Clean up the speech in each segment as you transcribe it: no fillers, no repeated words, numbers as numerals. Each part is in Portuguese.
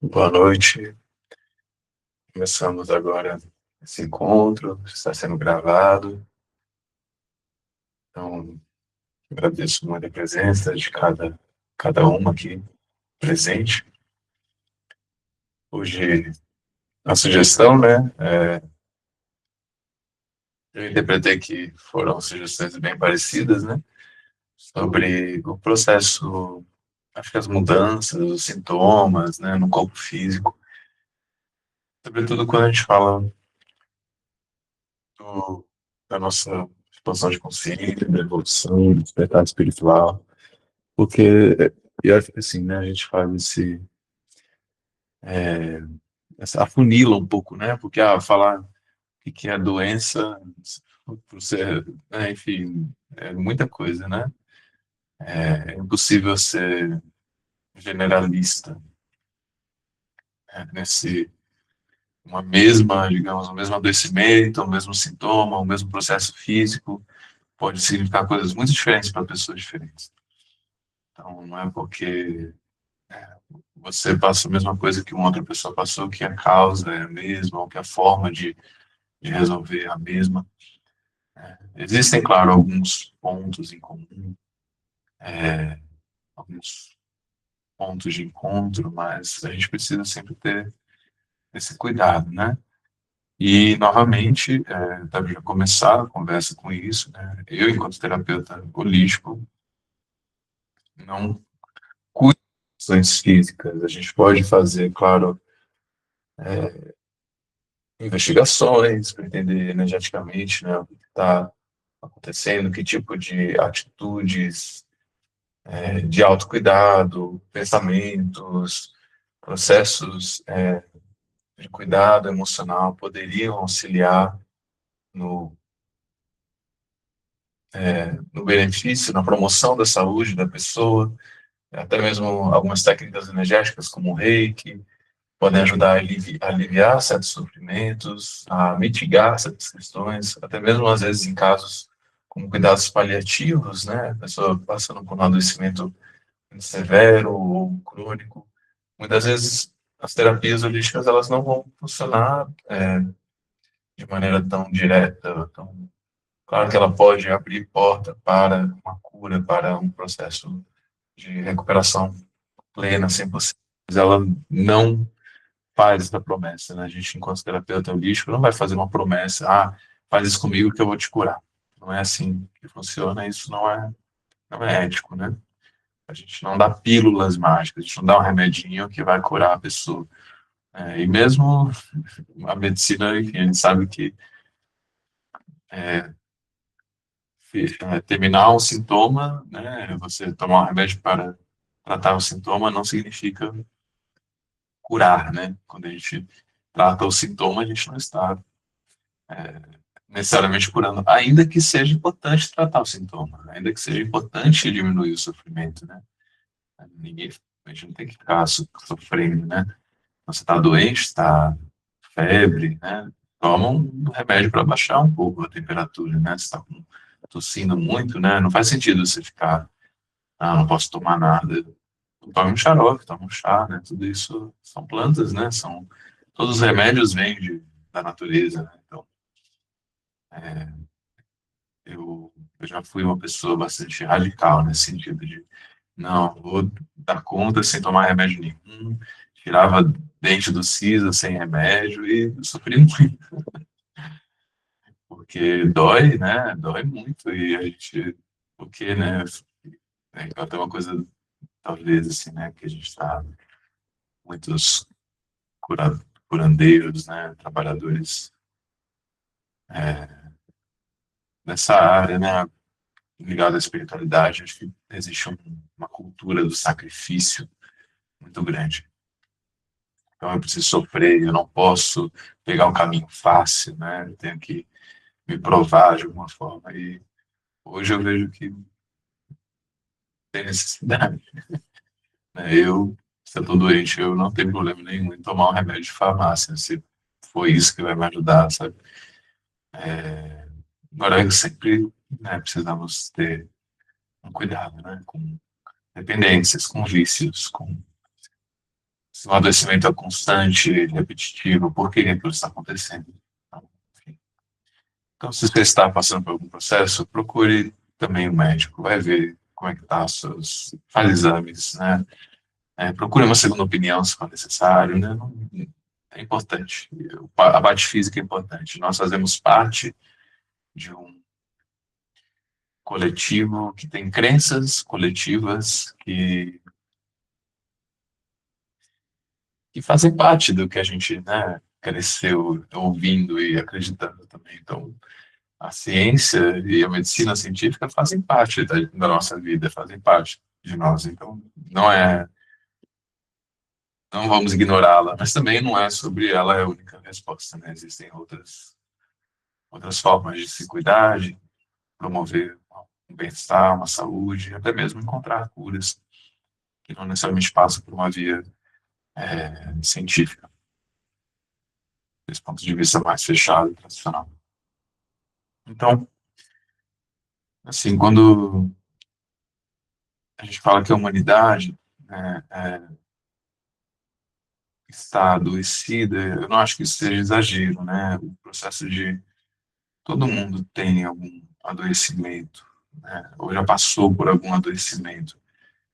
Boa noite. Começamos agora esse encontro, está sendo gravado. Então, agradeço muito a presença de cada uma aqui presente. Hoje, a sugestão, né? Eu interpretei que foram sugestões bem parecidas, né? Sobre o processo, acho que as mudanças, os sintomas, né? No corpo físico. Sobretudo quando a gente fala da nossa expansão de consciência, da evolução, do despertar espiritual. Porque, eu acho que assim, né, a gente faz afunila um pouco, né? Porque, falar o que é doença, por ser, né, enfim, é muita coisa, né? É impossível ser generalista, né, uma mesma, digamos, o mesmo adoecimento, o mesmo sintoma, o mesmo processo físico, pode significar coisas muito diferentes para pessoas diferentes. Então, não é porque você passa a mesma coisa que uma outra pessoa passou, que a causa é a mesma, ou que a forma de resolver a mesma. Existem, claro, alguns pontos em comum, alguns pontos de encontro, mas a gente precisa sempre ter esse cuidado, né? E, novamente, deve já começar a conversa com isso, né? Eu, enquanto terapeuta holístico, não cuido de questões físicas. A gente pode fazer, claro, investigações para entender energeticamente, né, o que está acontecendo, que tipo de atitudes de autocuidado, pensamentos, processos de cuidado emocional poderiam auxiliar no, no benefício, na promoção da saúde da pessoa, até mesmo algumas técnicas energéticas, como o Reiki, podem ajudar a aliviar certos sofrimentos, a mitigar certas questões, até mesmo às vezes em casos como cuidados paliativos, né? A pessoa passando por um adoecimento severo ou crônico. Muitas vezes as terapias holísticas elas não vão funcionar de maneira tão direta, tão claro que ela pode abrir porta para uma cura, para um processo de recuperação plena, 100%, mas ela não faz essa promessa, né? A gente, enquanto terapeuta holístico, não vai fazer uma promessa, faz isso comigo que eu vou te curar. Não é assim que funciona, isso não é ético, né? A gente não dá pílulas mágicas, a gente não dá um remedinho que vai curar a pessoa. E mesmo a medicina, enfim, a gente sabe que terminar um sintoma, né, você tomar um remédio para tratar o sintoma não significa curar, né? Quando a gente trata o sintoma, a gente não está necessariamente curando, ainda que seja importante tratar o sintoma, ainda que seja importante diminuir o sofrimento, né? Ninguém, a gente não tem que ficar sofrendo, né? Você está doente, está febre, né? Toma um remédio para baixar um pouco a temperatura, né? Você está tossindo muito, né? Não faz sentido você ficar, não posso tomar nada. Tome um xarope, tome um chá, né? Tudo isso são plantas, né? Todos os remédios vêm da natureza, né? Então, eu já fui uma pessoa bastante radical nesse sentido de, não, vou dar conta sem tomar remédio nenhum, tirava dente do siso sem remédio e sofri muito, porque dói, né? Dói muito e a gente, porque, né? É até uma coisa, talvez, assim, né? Que a gente está, muitos cura- curandeiros, né? Trabalhadores nessa área, né? Ligado à espiritualidade, acho que existe uma cultura do sacrifício muito grande. Então eu preciso sofrer, eu não posso pegar um caminho fácil, né? Eu tenho que me provar de alguma forma. E hoje eu vejo que tem necessidade, né? Se eu estou doente, eu não tenho problema nenhum em tomar um remédio de farmácia, se foi isso que vai me ajudar, sabe? Agora, sempre, né, precisamos ter um cuidado, né? Com dependências, com vícios, com Se o adoecimento é constante, repetitivo, por que aquilo está acontecendo? Então, enfim. Então, se você está passando por algum processo, procure também o médico, vai ver como é que está os seus, faz exames, né? Procure uma segunda opinião se for necessário, né? É importante. A parte física é importante. Nós fazemos parte de um coletivo que tem crenças coletivas que fazem parte do que a gente, né, cresceu ouvindo e acreditando também. Então, a ciência e a medicina científica fazem parte da nossa vida, fazem parte de nós. Então, não vamos ignorá-la, mas também não é sobre ela é a única resposta, né? Existem outras formas de se cuidar, de promover um bem-estar, uma saúde, até mesmo encontrar curas que não necessariamente passam por uma via científica, desse ponto de vista mais fechado e tradicional. Então, assim, quando a gente fala que a humanidade, né, está adoecida, eu não acho que isso seja exagero, né? O processo de todo mundo tem algum adoecimento, né? Ou já passou por algum adoecimento.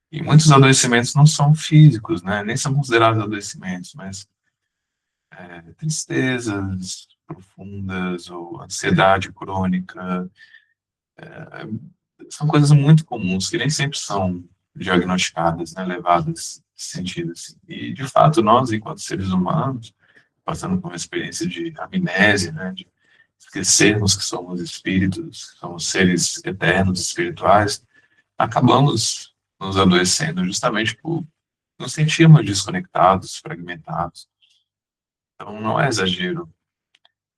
E muitos adoecimentos não são físicos, né? Nem são considerados adoecimentos, mas tristezas profundas ou ansiedade crônica, são coisas muito comuns que nem sempre são diagnosticadas, né? Levadas nesse sentido, assim. E, de fato, nós, enquanto seres humanos, passando por uma experiência de amnésia, né? De esquecermos que somos espíritos, que somos seres eternos, espirituais, acabamos nos adoecendo justamente por nos sentirmos desconectados, fragmentados. Então, não é exagero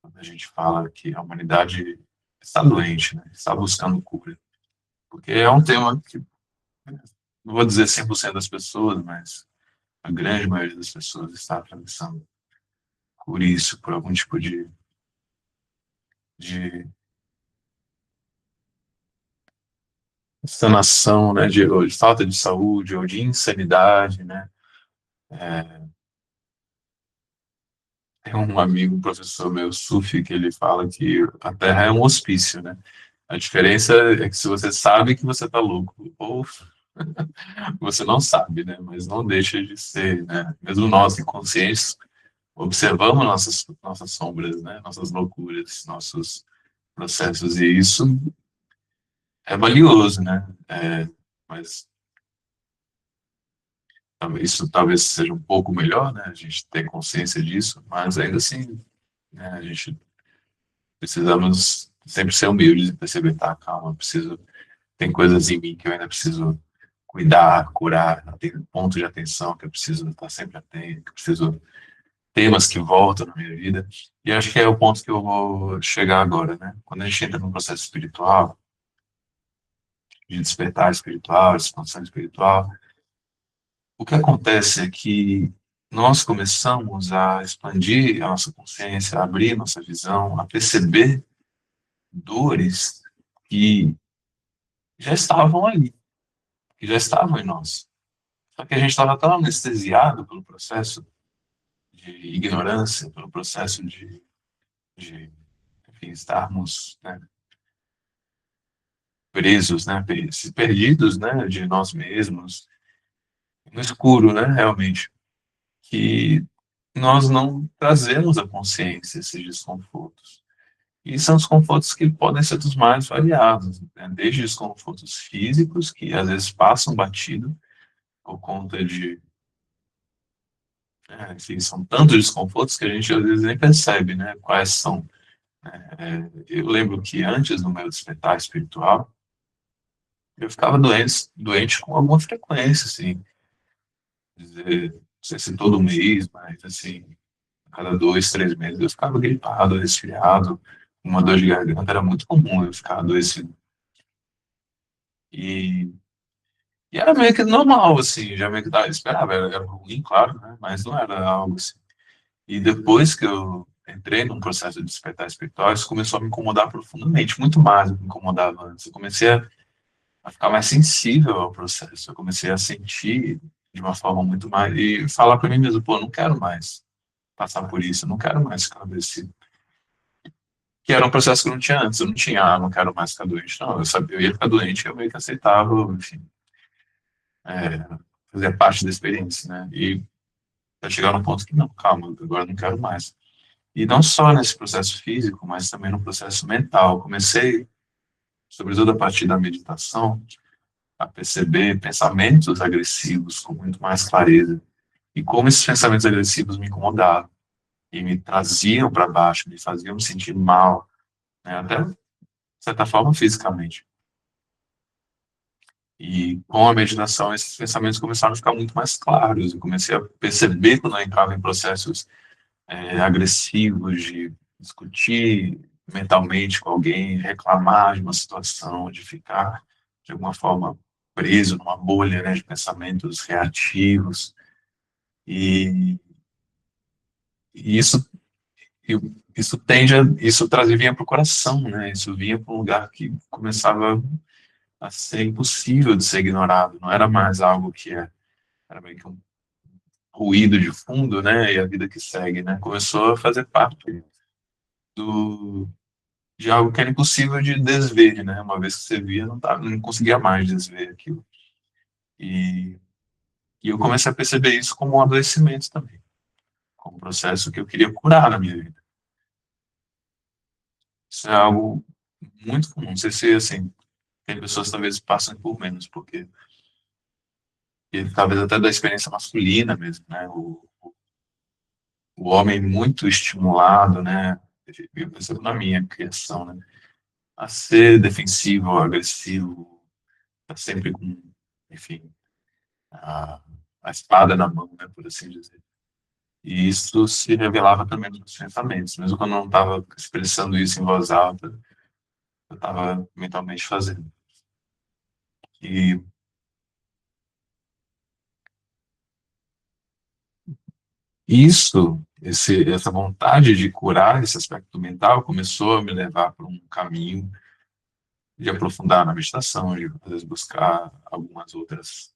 quando a gente fala que a humanidade está doente, né? Está buscando cura. Porque é um tema que, não vou dizer 100% das pessoas, mas a grande maioria das pessoas está atravessando por isso, por algum tipo de sanação, né? Ou de falta de saúde, ou de insanidade, né? Tem um amigo, um professor meu, Sufi, que ele fala que a Terra é um hospício, né? A diferença é que se você sabe que você está louco, ou você não sabe, né? Mas não deixa de ser, né? Mesmo nós, inconscientes, observamos nossas sombras, né? Nossas loucuras, nossos processos, e isso é valioso, né? Mas isso talvez seja um pouco melhor, né? A gente ter consciência disso, mas ainda assim, né? A gente precisamos sempre ser humildes e perceber, tá, calma, tem coisas em mim que eu ainda preciso cuidar, curar, tem pontos de atenção que eu preciso estar sempre atento, que eu preciso temas que voltam na minha vida. E acho que é o ponto que eu vou chegar agora, né? Quando a gente entra num processo espiritual, de despertar espiritual, de expansão espiritual, o que acontece é que nós começamos a expandir a nossa consciência, a abrir nossa visão, a perceber dores que já estavam ali, que já estavam em nós. Só que a gente estava tão anestesiado pelo processo de ignorância, pelo processo de enfim, estarmos, né, presos, né, perdidos, né, de nós mesmos, no escuro, né, realmente, que nós não trazemos à consciência esses desconfortos. E são desconfortos que podem ser dos mais variados, né, desde desconfortos físicos, que às vezes passam batido por conta de enfim, são tantos desconfortos que a gente às vezes nem percebe, né, quais são. Eu lembro que antes do meu despertar espiritual, eu ficava doente com alguma frequência, assim, dizer, não sei se todo mês, mas assim, a cada 2, 3 meses eu ficava gripado, resfriado, uma dor de garganta era muito comum eu ficar adoecido. E, e era meio que normal, assim, já meio que esperava, era ruim, claro, né, mas não era algo assim. E depois que eu entrei num processo de despertar espiritual, isso começou a me incomodar profundamente, muito mais do que me incomodava antes. Eu comecei a ficar mais sensível ao processo. Eu comecei a sentir. de uma forma muito mais, e falar para mim mesmo, pô, não quero mais passar por isso, eu não quero mais ficar agressivo. Que era um processo que eu não tinha antes, eu não tinha, não quero mais ficar doente. Não, eu sabia, eu ia ficar doente, eu meio que aceitava, enfim, é, fazia parte da experiência, né? E vai chegar num ponto que, não, calma, agora eu não quero mais. E não só nesse processo físico, mas também no processo mental. Comecei, sobretudo a partir da meditação, a perceber pensamentos agressivos com muito mais clareza. E como esses pensamentos agressivos me incomodavam e me traziam para baixo, me faziam me sentir mal, né? Até, de certa forma, fisicamente. E com a meditação, esses pensamentos começaram a ficar muito mais claros. Eu comecei a perceber quando eu entrava em processos agressivos de discutir mentalmente com alguém, reclamar de uma situação, de ficar, de alguma forma, preso numa bolha, né, de pensamentos reativos. E, e isso tende a, isso trazia, vinha para o coração, né? Isso vinha para um lugar que começava a ser impossível de ser ignorado. Não era mais algo que era meio que um ruído de fundo, né? E a vida que segue, né? Começou a fazer parte do, de algo que era impossível de desver, né? Uma vez que você via, não conseguia mais desver aquilo. E, e eu comecei a perceber isso como um adoecimento também, como um processo que eu queria curar na minha vida. Isso é algo muito comum. Não sei se, assim, tem pessoas que talvez passam por menos, porque e talvez até da experiência masculina mesmo, né? O homem muito estimulado, né? Eu percebo na minha criação, né? A ser defensivo, agressivo, tá sempre com, enfim, a, a espada na mão, né? Por assim dizer. E isso se revelava também nos meus pensamentos. Mesmo quando eu não estava expressando isso em voz alta, eu estava mentalmente fazendo. E essa vontade de curar esse aspecto mental começou a me levar para um caminho de aprofundar na meditação, de às vezes buscar algumas outras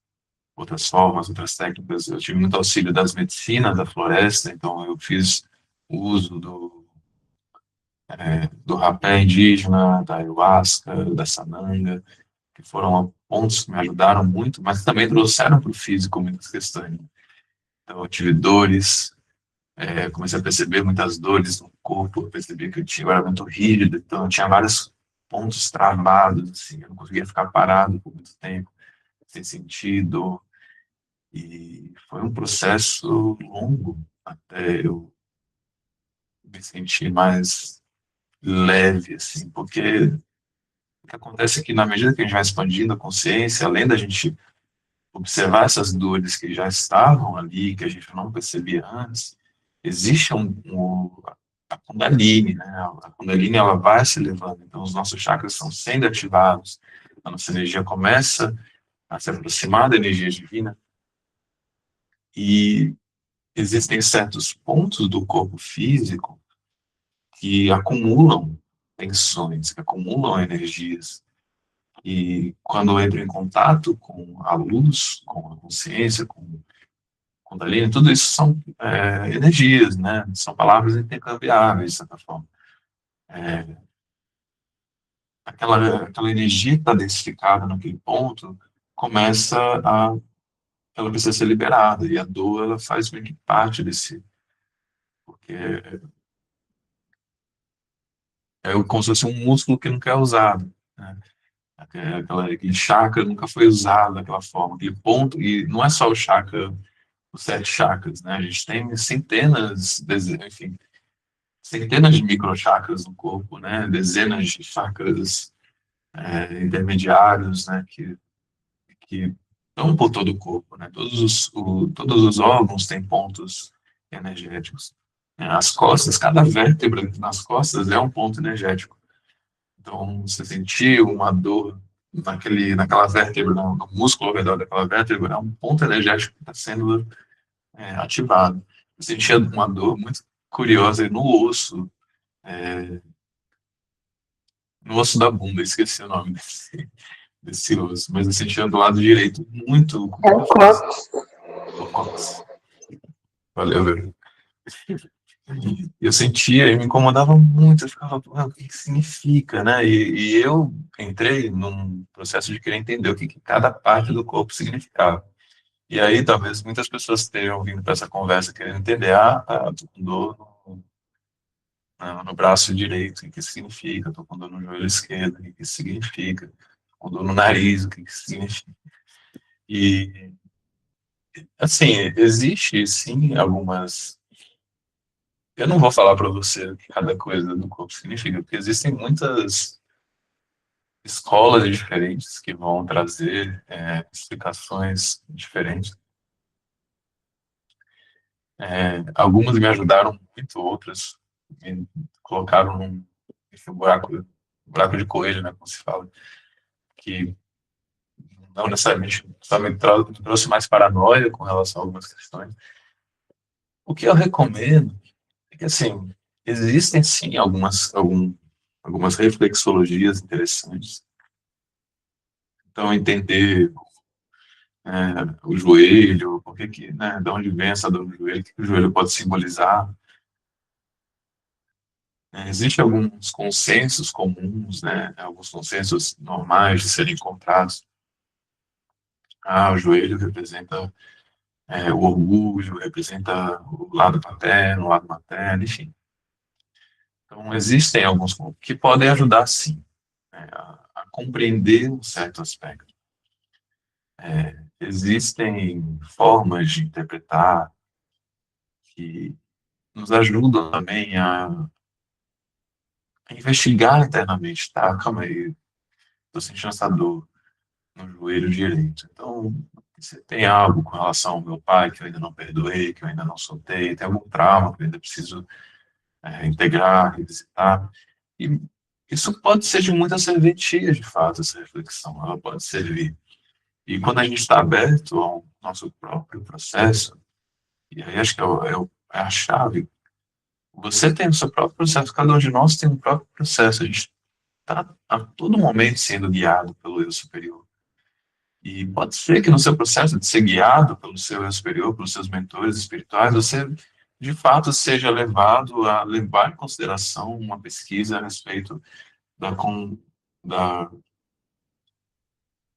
formas, outras técnicas. Eu tive muito auxílio das medicinas da floresta, então eu fiz uso do rapé indígena, da ayahuasca, da sananga, que foram pontos que me ajudaram muito, mas também trouxeram para o físico muitas questões. Então, eu tive dores, comecei a perceber muitas dores no corpo, eu percebi que eu era muito rígido, então eu tinha vários pontos travados, assim, eu não conseguia ficar parado por muito tempo, sem sentido, e foi um processo longo até eu me sentir mais leve, assim, porque o que acontece é que na medida que a gente vai expandindo a consciência, além da gente observar essas dores que já estavam ali, que a gente não percebia antes, existe a Kundalini, né? A Kundalini ela vai se elevando, então os nossos chakras estão sendo ativados, a nossa energia começa a se aproximar da energia divina e existem certos pontos do corpo físico que acumulam tensões, que acumulam energias. E quando eu entro em contato com a luz, com a consciência, com Kundalini, tudo isso são energias, né? São palavras intercambiáveis, de certa forma. Aquela energia que está densificada naquele ponto começa a, ela precisa ser liberada, e a dor, ela faz meio que parte desse, porque como se fosse um músculo que nunca é usado, né? Aquele chakra nunca foi usado daquela forma, aquele ponto, e não é só o chakra, os 7 chakras, né? A gente tem centenas, enfim, centenas de microchakras no corpo, né? Dezenas de chakras intermediários, né? Que estão por todo o corpo, né? Todos os órgãos têm pontos energéticos. As costas, cada vértebra nas costas é um ponto energético. Então, você sentir uma dor naquela vértebra, no músculo ao redor daquela vértebra, é um ponto energético que está sendo ativado. Eu sentia uma dor muito curiosa no osso, no osso da bunda, esqueci o nome desse osso, mas eu sentia do lado direito muito, com É o muita força. cóccix. Nossa, valeu, velho. Eu sentia e me incomodava muito, eu ficava, "Ah, o que que significa, né? E eu entrei num processo de querer entender o que, que cada parte do corpo significava. E aí, talvez muitas pessoas estejam vindo para essa conversa querendo entender, tô com dor no braço direito, o que isso significa? Tô com dor no joelho esquerdo, o que isso significa? Tô com dor no nariz, o que isso significa? E, assim, existe, sim, algumas. Eu não vou falar para você o que cada coisa do corpo significa, porque existem muitas escolas diferentes que vão trazer explicações diferentes. Algumas me ajudaram muito, outras me colocaram num enfim, buraco de coelho, né, como se fala, que não necessariamente só me trouxe mais paranoia com relação a algumas questões. O que eu recomendo é que, assim, existem sim algumas reflexologias interessantes. Então, entender o joelho, por que que, né, de onde vem essa dor no joelho, o que que o joelho pode simbolizar. Existem alguns consensos comuns, né, alguns consensos normais de serem encontrados. O joelho representa o orgulho, representa o lado paterno, o lado materno, enfim. Então, existem alguns que podem ajudar, sim, né, a compreender um certo aspecto. Existem formas de interpretar que nos ajudam também a investigar internamente, tá? Calma aí, tô sentindo essa dor no joelho direito. Então, você tem algo com relação ao meu pai que eu ainda não perdoei, que eu ainda não soltei, tem algum trauma que eu ainda preciso integrar, revisitar. E isso pode ser de muita serventia, de fato, essa reflexão, ela pode servir. E quando a gente está aberto ao nosso próprio processo, e aí acho que é a chave, você tem o seu próprio processo, cada um de nós tem um próprio processo, a gente está a todo momento sendo guiado pelo eu superior. E pode ser que no seu processo de ser guiado pelo seu eu superior, pelos seus mentores espirituais, você de fato seja levado a levar em consideração uma pesquisa a respeito da, com, da,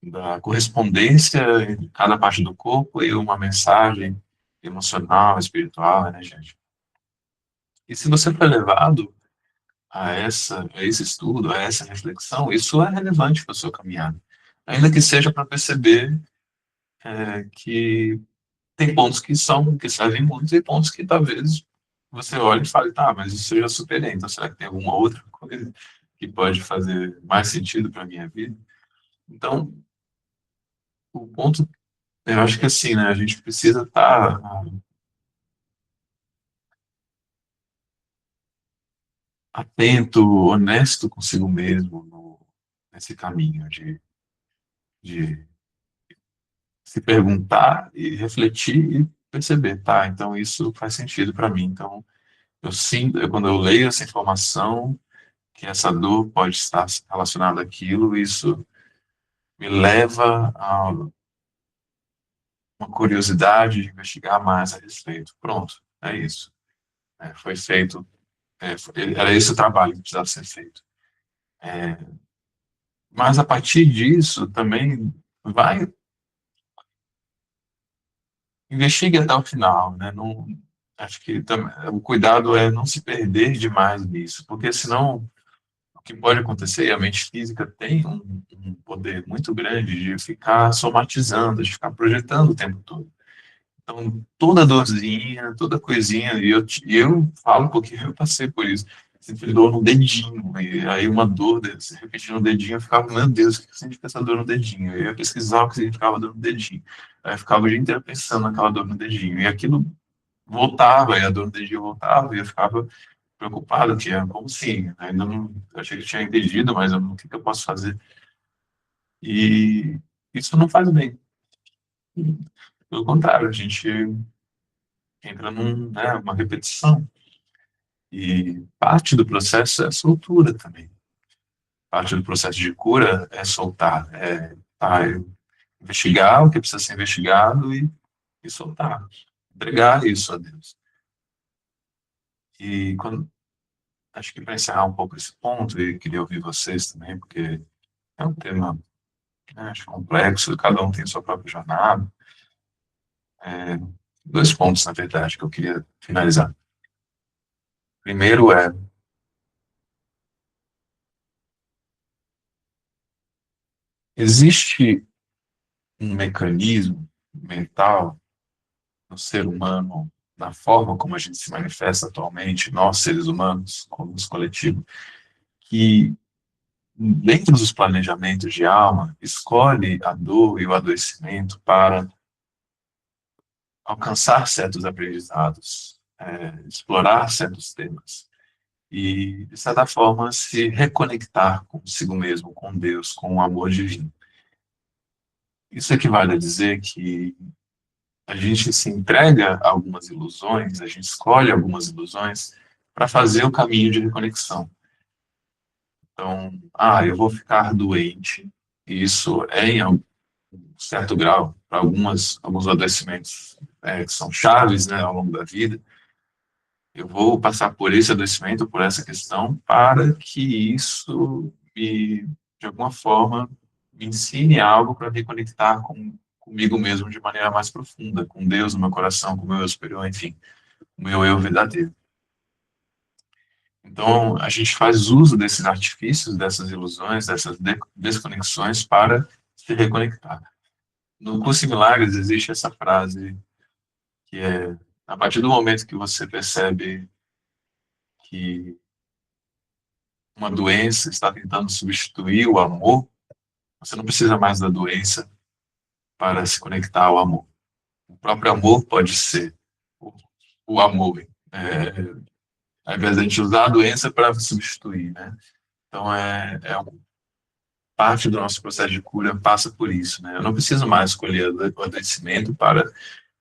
da correspondência em cada parte do corpo e uma mensagem emocional, espiritual, energética. E se você for levado a esse estudo, a essa reflexão, isso é relevante para a sua caminhada. Ainda que seja para perceber que tem pontos que servem muito e pontos que talvez você olhe e fale, tá, mas isso eu já superei, então será que tem alguma outra coisa que pode fazer mais sentido para a minha vida? Então, o ponto, eu acho que assim, né, a gente precisa estar atento, honesto consigo mesmo nesse caminho de se perguntar e refletir e perceber, tá, então isso faz sentido para mim, então eu sinto, quando eu leio essa informação, que essa dor pode estar relacionada àquilo, isso me leva a uma curiosidade de investigar mais a respeito. Pronto, é isso. Foi feito, era esse o trabalho que precisava ser feito. Mas a partir disso, também vai, investigue até o final, né? Não, acho que o cuidado é não se perder demais nisso, porque senão o que pode acontecer, e a mente física tem um poder muito grande de ficar somatizando, de ficar projetando o tempo todo. Então, toda dorzinha, toda coisinha, e eu falo porque eu passei por isso. Sempre dor no dedinho, e aí uma dor, se repetindo no dedinho, eu ficava, meu Deus, o que significa essa dor no dedinho? Eu ia pesquisar o que significava dor no dedinho. Aí eu ficava o dia inteiro pensando naquela dor no dedinho, e aquilo voltava, e a dor no dedinho voltava, e eu ficava preocupado, que é como assim? Ainda não, eu achei que eu tinha entendido, mas o que que eu posso fazer? E isso não faz bem. Pelo contrário, a gente entra uma repetição. E parte do processo é a soltura também. Parte do processo de cura é soltar, investigar o que precisa ser investigado e e soltar, entregar isso a Deus. E acho que para encerrar um pouco esse ponto, e queria ouvir vocês também, porque é um tema, né, acho complexo, cada um tem sua própria jornada. É, dois pontos, na verdade, que eu queria finalizar. Primeiro existe um mecanismo mental no ser humano, na forma como a gente se manifesta atualmente, nós seres humanos, como os coletivos, que dentro dos planejamentos de alma, escolhe a dor e o adoecimento para alcançar certos aprendizados, explorar certos temas e, de certa forma, se reconectar consigo mesmo, com Deus, com o amor divino. Isso equivale a dizer que a gente se entrega a algumas ilusões, a gente escolhe algumas ilusões para fazer o caminho de reconexão. Então, eu vou ficar doente, e isso é em algum certo grau, para alguns adoecimentos que são chaves, né, ao longo da vida. Eu vou passar por esse adoecimento, por essa questão, para que isso de alguma forma, me ensine algo para me conectar comigo mesmo de maneira mais profunda, com Deus no meu coração, com o meu eu superior, enfim, o meu eu verdadeiro. Então, a gente faz uso desses artifícios, dessas ilusões, dessas desconexões para se reconectar. No Curso em Milagres existe essa frase que é: a partir do momento que você percebe que uma doença está tentando substituir o amor, você não precisa mais da doença para se conectar ao amor. O próprio amor pode ser o, o amor. Ao invés de a gente usar a doença para substituir, né? Então, parte do nosso processo de cura passa por isso, né? Eu não preciso mais escolher o adoecimento para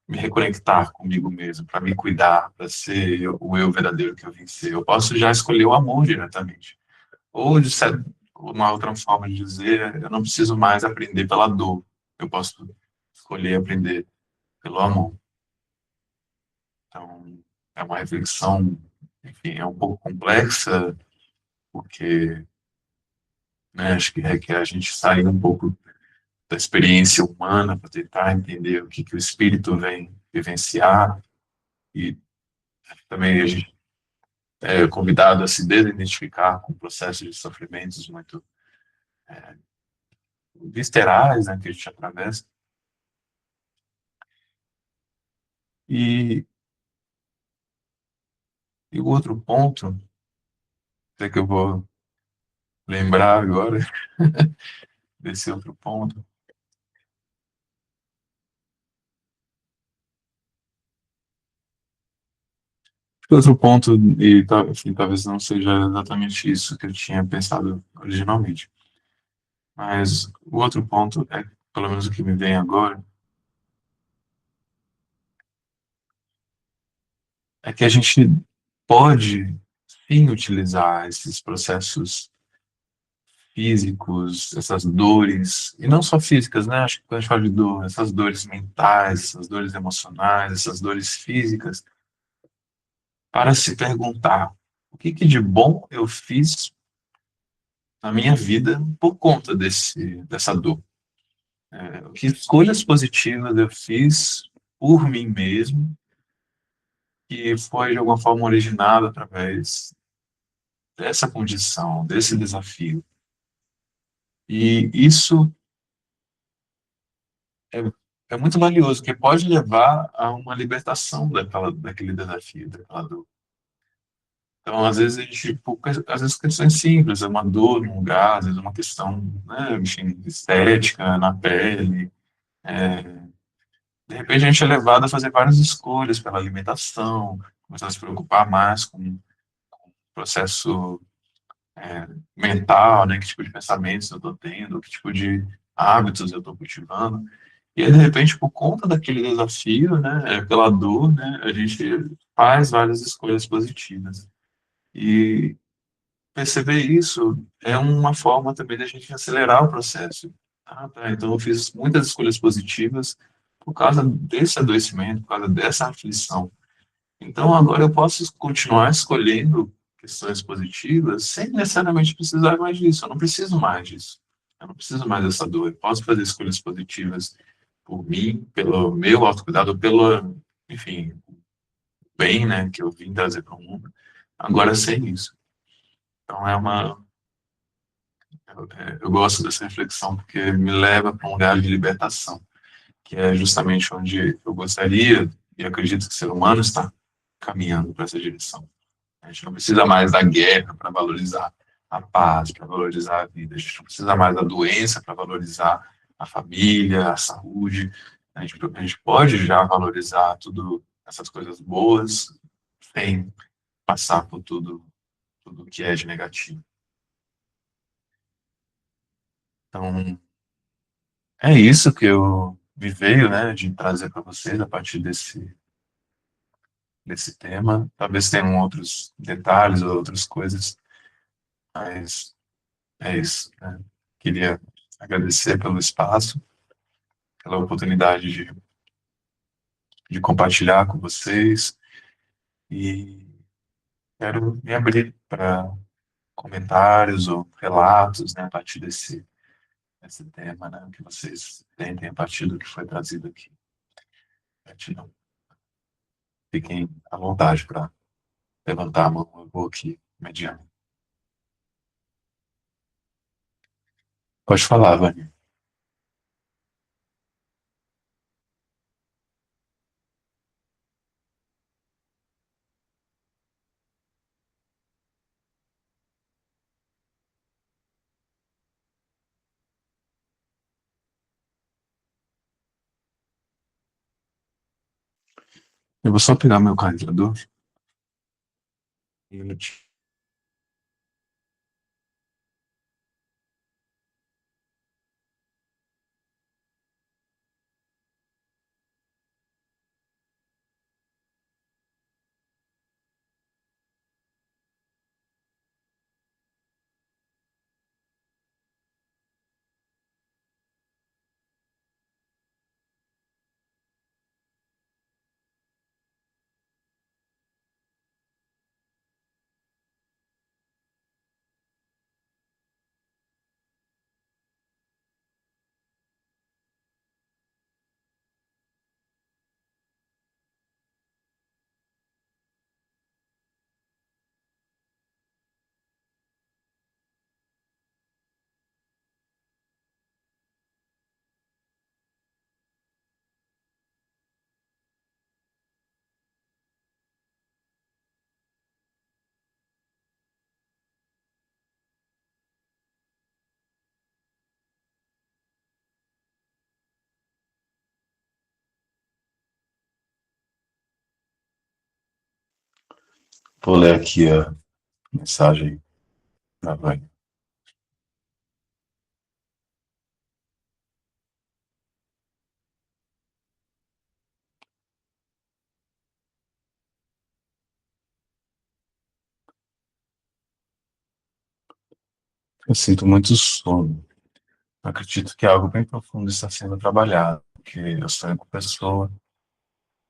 me reconectar comigo mesmo, para me cuidar, para ser o eu verdadeiro que eu vim ser. Eu posso já escolher o amor diretamente. Ou, uma outra forma de dizer, eu não preciso mais aprender pela dor. Eu posso escolher aprender pelo amor. Então, é uma reflexão, enfim, é um pouco complexa, porque, né, acho que requer a gente sair um pouco da experiência humana para tentar entender o que que o espírito vem vivenciar, e também a gente é convidado a se desidentificar com processos de sofrimentos muito viscerais, né, que a gente atravessa. E, e o outro ponto, é que eu vou lembrar agora desse outro ponto. Outro ponto, e enfim, talvez não seja exatamente isso que eu tinha pensado originalmente, mas o outro ponto é, pelo menos o que me vem agora, é que a gente pode sim utilizar esses processos físicos, essas dores, e não só físicas, né? Acho que quando a gente fala de dor, essas dores mentais, essas dores emocionais, essas dores físicas, para se perguntar o que que de bom eu fiz na minha vida por conta dessa dor. Que escolhas positivas eu fiz por mim mesmo, que foi de alguma forma originado através dessa condição, desse desafio. E isso é, é muito valioso, porque pode levar a uma libertação daquele desafio, daquela dor. Então, às vezes, a gente, às vezes, questões simples, é uma dor num lugar, às vezes, uma questão, né, enfim, estética, na pele. De repente, a gente é levado a fazer várias escolhas pela alimentação, começar a se preocupar mais com o processo mental, né, que tipo de pensamentos eu estou tendo, que tipo de hábitos eu estou cultivando. E aí, de repente, por conta daquele desafio, né, pela dor, né, a gente faz várias escolhas positivas. E perceber isso é uma forma também da gente acelerar o processo. Ah, tá, então eu fiz muitas escolhas positivas por causa desse adoecimento, por causa dessa aflição. Então, agora eu posso continuar escolhendo questões positivas sem necessariamente precisar mais disso. Eu não preciso mais disso. Eu não preciso mais dessa dor. Eu posso fazer escolhas positivas por mim, pelo meu autocuidado, pelo, enfim, bem, né, que eu vim trazer para o mundo. Agora, sem isso. Então, eu gosto dessa reflexão porque me leva para um lugar de libertação, que é justamente onde eu gostaria e acredito que o ser humano está caminhando para essa direção. A gente não precisa mais da guerra para valorizar a paz, para valorizar a vida. A gente não precisa mais da doença para valorizar a família, a saúde. A gente pode já valorizar tudo essas coisas boas sem passar por tudo que é de negativo. Então, é isso que eu me veio, né, de trazer para vocês a partir desse tema. Talvez tenham outros detalhes ou outras coisas, mas é isso, né? Queria agradecer pelo espaço, pela oportunidade de compartilhar com vocês e quero me abrir para comentários ou relatos, né, a partir desse tema, né, que vocês tentem a partir do que foi trazido aqui. Gratidão. Fiquem à vontade para levantar a mão, eu vou aqui mediando. Pode falar, Vânia. Eu vou só pegar meu carregador. Um minutinho. Vou ler aqui a mensagem da Vânia. Eu sinto muito sono. Acredito que algo bem profundo está sendo trabalhado, porque eu sonho com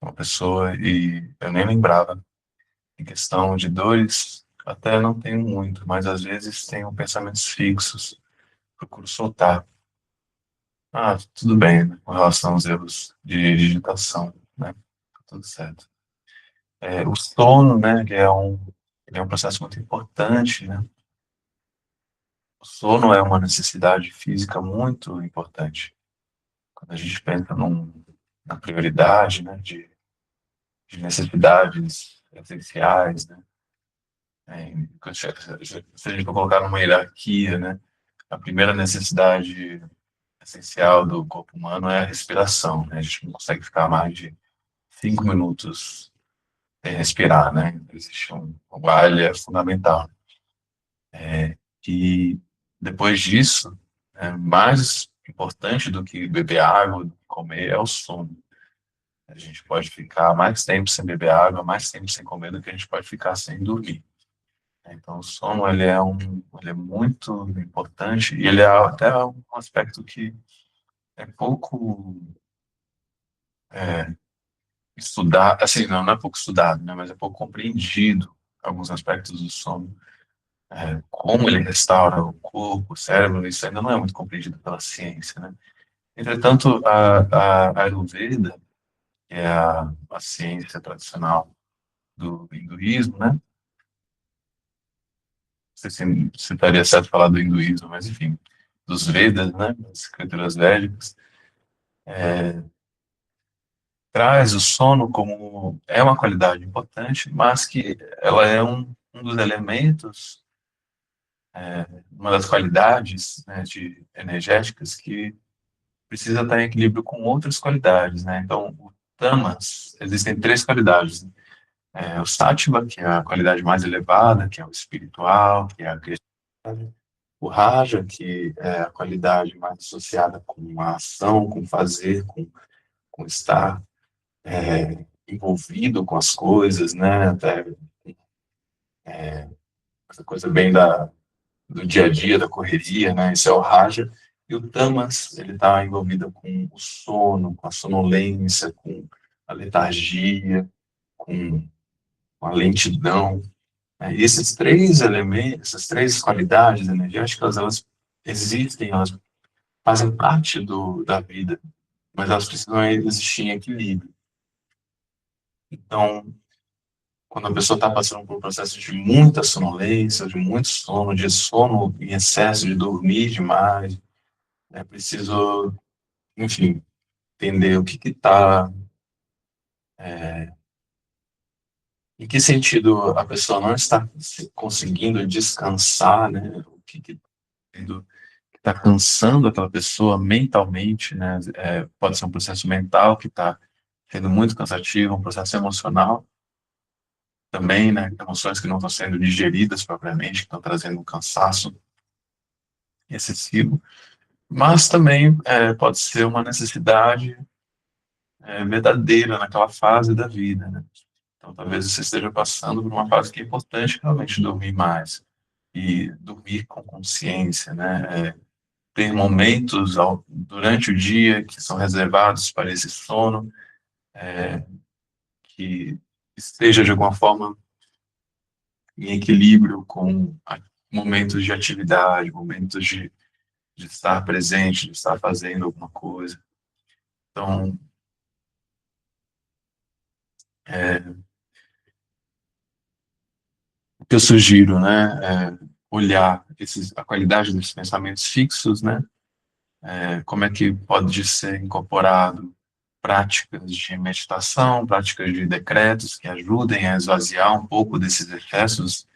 uma pessoa, e eu nem lembrava. Em questão de dores, até não tenho muito, mas às vezes tenho pensamentos fixos, procuro soltar. Ah, tudo bem, né? Com relação aos erros de digitação, né? Tá tudo certo. O sono, né, ele é um processo muito importante, né? O sono é uma necessidade física muito importante. Quando a gente pensa na prioridade, né, de necessidades essenciais, né? Se a gente for colocar numa hierarquia, né, a primeira necessidade essencial do corpo humano é a respiração, né? A gente não consegue ficar mais de 5 minutos sem respirar, né? Existe o ar, ele é fundamental. E depois disso, mais importante do que beber água, do que comer, é o sono. A gente pode ficar mais tempo sem beber água, mais tempo sem comer do que a gente pode ficar sem dormir. Então, o sono, ele é muito importante e ele é até um aspecto que é pouco estudar, assim, não é pouco estudado, né, mas é pouco compreendido alguns aspectos do sono, como ele restaura o corpo, o cérebro, isso ainda não é muito compreendido pela ciência, né. Entretanto, a Ayurveda, que é a ciência tradicional do hinduísmo, né, não sei se estaria certo falar do hinduísmo, mas enfim, dos Vedas, né, das escrituras védicas, traz o sono como é uma qualidade importante, mas que ela é um dos elementos, uma das qualidades, né, energéticas que precisa estar em equilíbrio com outras qualidades, né? Então, o tamas, existem três qualidades, né? O sattva, que é a qualidade mais elevada, que é o espiritual, que é a criatividade. O raja, que é a qualidade mais associada com a ação, com fazer, com estar envolvido com as coisas, né? Até essa coisa bem do dia a dia, da correria, né? Esse é o raja. E o tamas, ele está envolvido com o sono, com a sonolência, com a letargia, com a lentidão, né? E esses três elementos, essas três qualidades energéticas, elas existem, elas fazem parte da vida, mas elas precisam existir em equilíbrio. Então, quando a pessoa está passando por um processo de muita sonolência, de muito sono, de sono em excesso, de dormir demais, é preciso, enfim, entender o que está, em que sentido a pessoa não está conseguindo descansar, né? O que está cansando aquela pessoa mentalmente, né? Pode ser um processo mental que está sendo muito cansativo, um processo emocional também, né? Emoções que não estão sendo digeridas propriamente, que estão trazendo um cansaço excessivo, mas também pode ser uma necessidade verdadeira naquela fase da vida, né? Então, talvez você esteja passando por uma fase que é importante realmente dormir mais e dormir com consciência, né? Ter momentos durante o dia que são reservados para esse sono, que esteja de alguma forma em equilíbrio com momentos de atividade, momentos de estar presente, de estar fazendo alguma coisa. Então, o que eu sugiro, né, olhar a qualidade desses pensamentos fixos, né, como é que pode ser incorporado práticas de meditação, práticas de decretos que ajudem a esvaziar um pouco desses excessos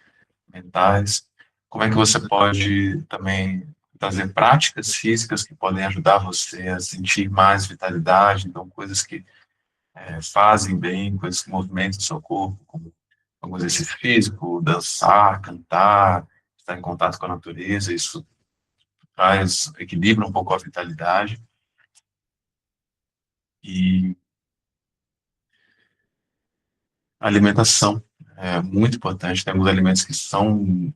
mentais. Como é que você pode também trazer práticas físicas que podem ajudar você a sentir mais vitalidade, então coisas que fazem bem, coisas que movimentam o seu corpo, como algum exercício físico, dançar, cantar, estar em contato com a natureza, isso traz, equilibra um pouco a vitalidade. E a alimentação é muito importante. Tem alguns alimentos que são,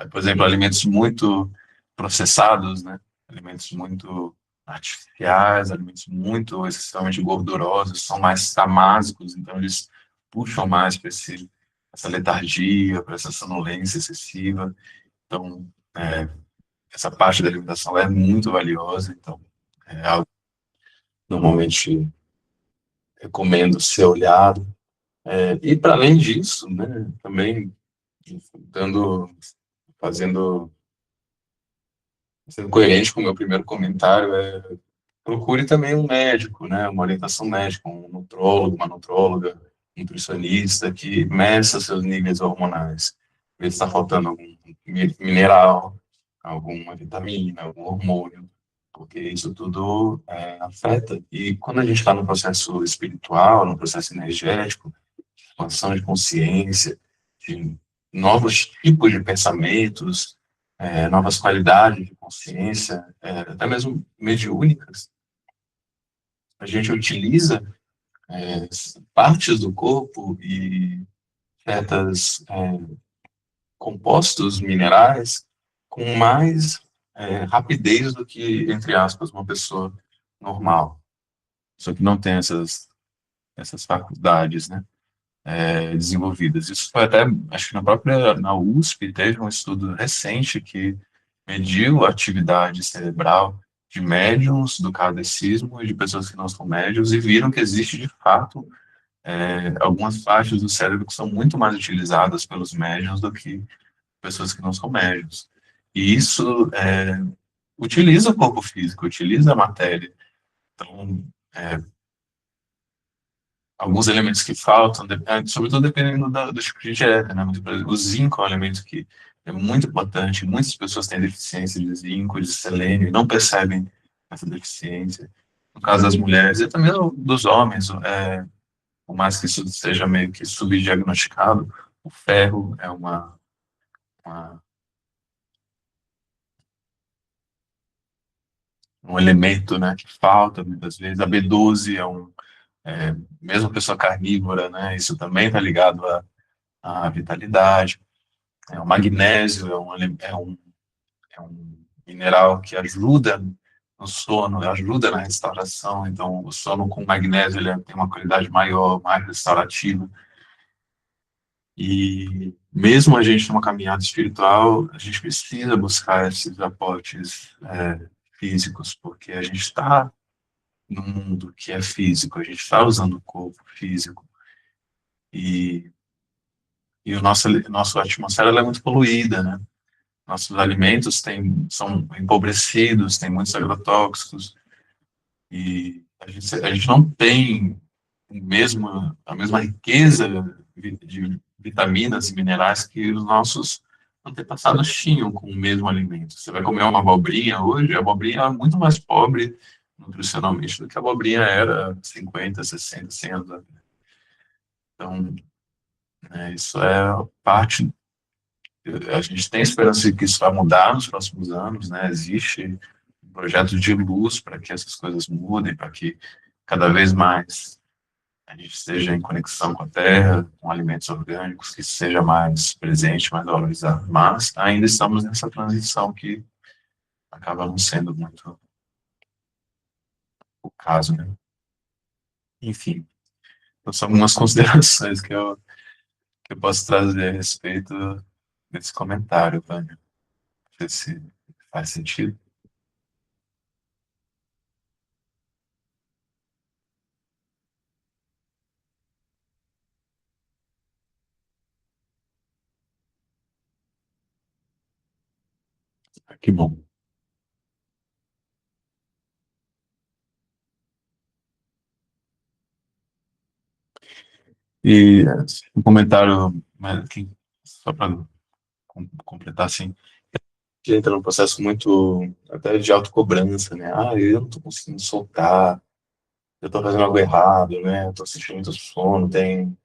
por exemplo, alimentos muito processados, né? Alimentos muito artificiais, alimentos muito excessivamente gordurosos, são mais tamásicos, então eles puxam mais para essa letargia, para essa sonolência excessiva. Então, essa parte da alimentação é muito valiosa, então é algo que normalmente recomendo ser olhado. E para além disso, né, também dando, fazendo, sendo coerente com o meu primeiro comentário, procure também um médico, né, uma orientação médica, um nutrólogo, uma nutróloga, nutricionista, que meça seus níveis hormonais. Ver se está faltando algum mineral, alguma vitamina, algum hormônio, porque isso tudo afeta. E quando a gente está no processo espiritual, no processo energético, expansão de consciência, de novos tipos de pensamentos, novas qualidades de consciência, até mesmo mediúnicas, a gente utiliza partes do corpo e certas compostos minerais com mais rapidez do que, entre aspas, uma pessoa normal. Só que não tem essas essas faculdades, né, desenvolvidas. Isso foi até, acho que na USP, teve um estudo recente que mediu a atividade cerebral de médiums do kardecismo e de pessoas que não são médiums e viram que existe, de fato, algumas partes do cérebro que são muito mais utilizadas pelos médiums do que pessoas que não são médiums. E isso utiliza o corpo físico, utiliza a matéria. Então, alguns elementos que faltam, sobretudo dependendo do tipo de dieta, né? Mas, por exemplo, o zinco é um elemento que é muito importante. Muitas pessoas têm deficiência de zinco, de selênio, e não percebem essa deficiência. No caso das mulheres e também dos homens, por mais que isso seja meio que subdiagnosticado, o ferro é uma- um elemento, né, que falta muitas vezes. A B12 mesmo pessoa carnívora, né, isso também está ligado à vitalidade. O magnésio é um mineral que ajuda no sono, ajuda na restauração. Então, o sono com magnésio tem uma qualidade maior, mais restaurativa. E mesmo a gente numa caminhada espiritual, a gente precisa buscar esses aportes físicos, porque a gente está num mundo que é físico, a gente está usando o corpo físico. E, e nossa atmosfera ela é muito poluída, né? Nossos alimentos são empobrecidos, tem muitos agrotóxicos, e a gente não tem a mesma riqueza de vitaminas e minerais que os nossos antepassados tinham com o mesmo alimento. Você vai comer uma abobrinha hoje, a abobrinha é muito mais pobre nutricionalmente do que a abobrinha era 50, 60, 100 anos atrás. Então, isso é parte. A gente tem esperança de que isso vai mudar nos próximos anos, né? Existe um projeto de luz para que essas coisas mudem, para que cada vez mais a gente esteja em conexão com a terra, com alimentos orgânicos, que seja mais presente, mais valorizado. Mas ainda estamos nessa transição que acaba não sendo muito o caso, né? Enfim, então são algumas considerações que eu posso trazer a respeito desse comentário, Vânia. Não sei se faz sentido. Que bom. E um comentário, né, só para completar assim, que entra num processo muito até de autocobrança, né? Ah, eu não estou conseguindo soltar, eu estou fazendo algo errado, né? Eu estou sentindo muito sono, tem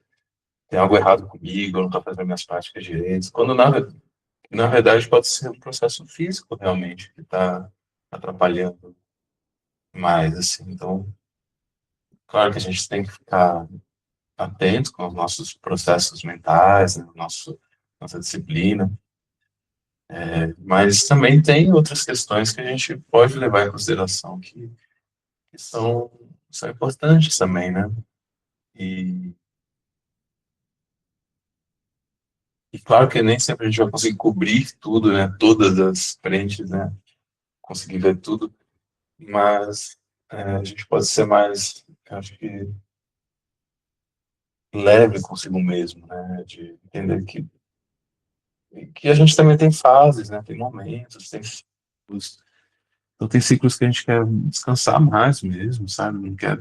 algo errado comigo, eu não estou fazendo minhas práticas direito. Quando na verdade pode ser um processo físico realmente que está atrapalhando mais, assim. Então, claro que a gente tem que ficar atento com os nossos processos mentais, né? Nossa disciplina. Mas também tem outras questões que a gente pode levar em consideração que são importantes também, né? E, e claro que nem sempre a gente vai conseguir cobrir tudo, né? Todas as frentes, né? Conseguir ver tudo, mas a gente pode ser mais, eu acho que, leve consigo mesmo, né? De entender que a gente também tem fases, né? Tem momentos, tem ciclos. Então tem ciclos que a gente quer descansar mais mesmo, sabe? Não quer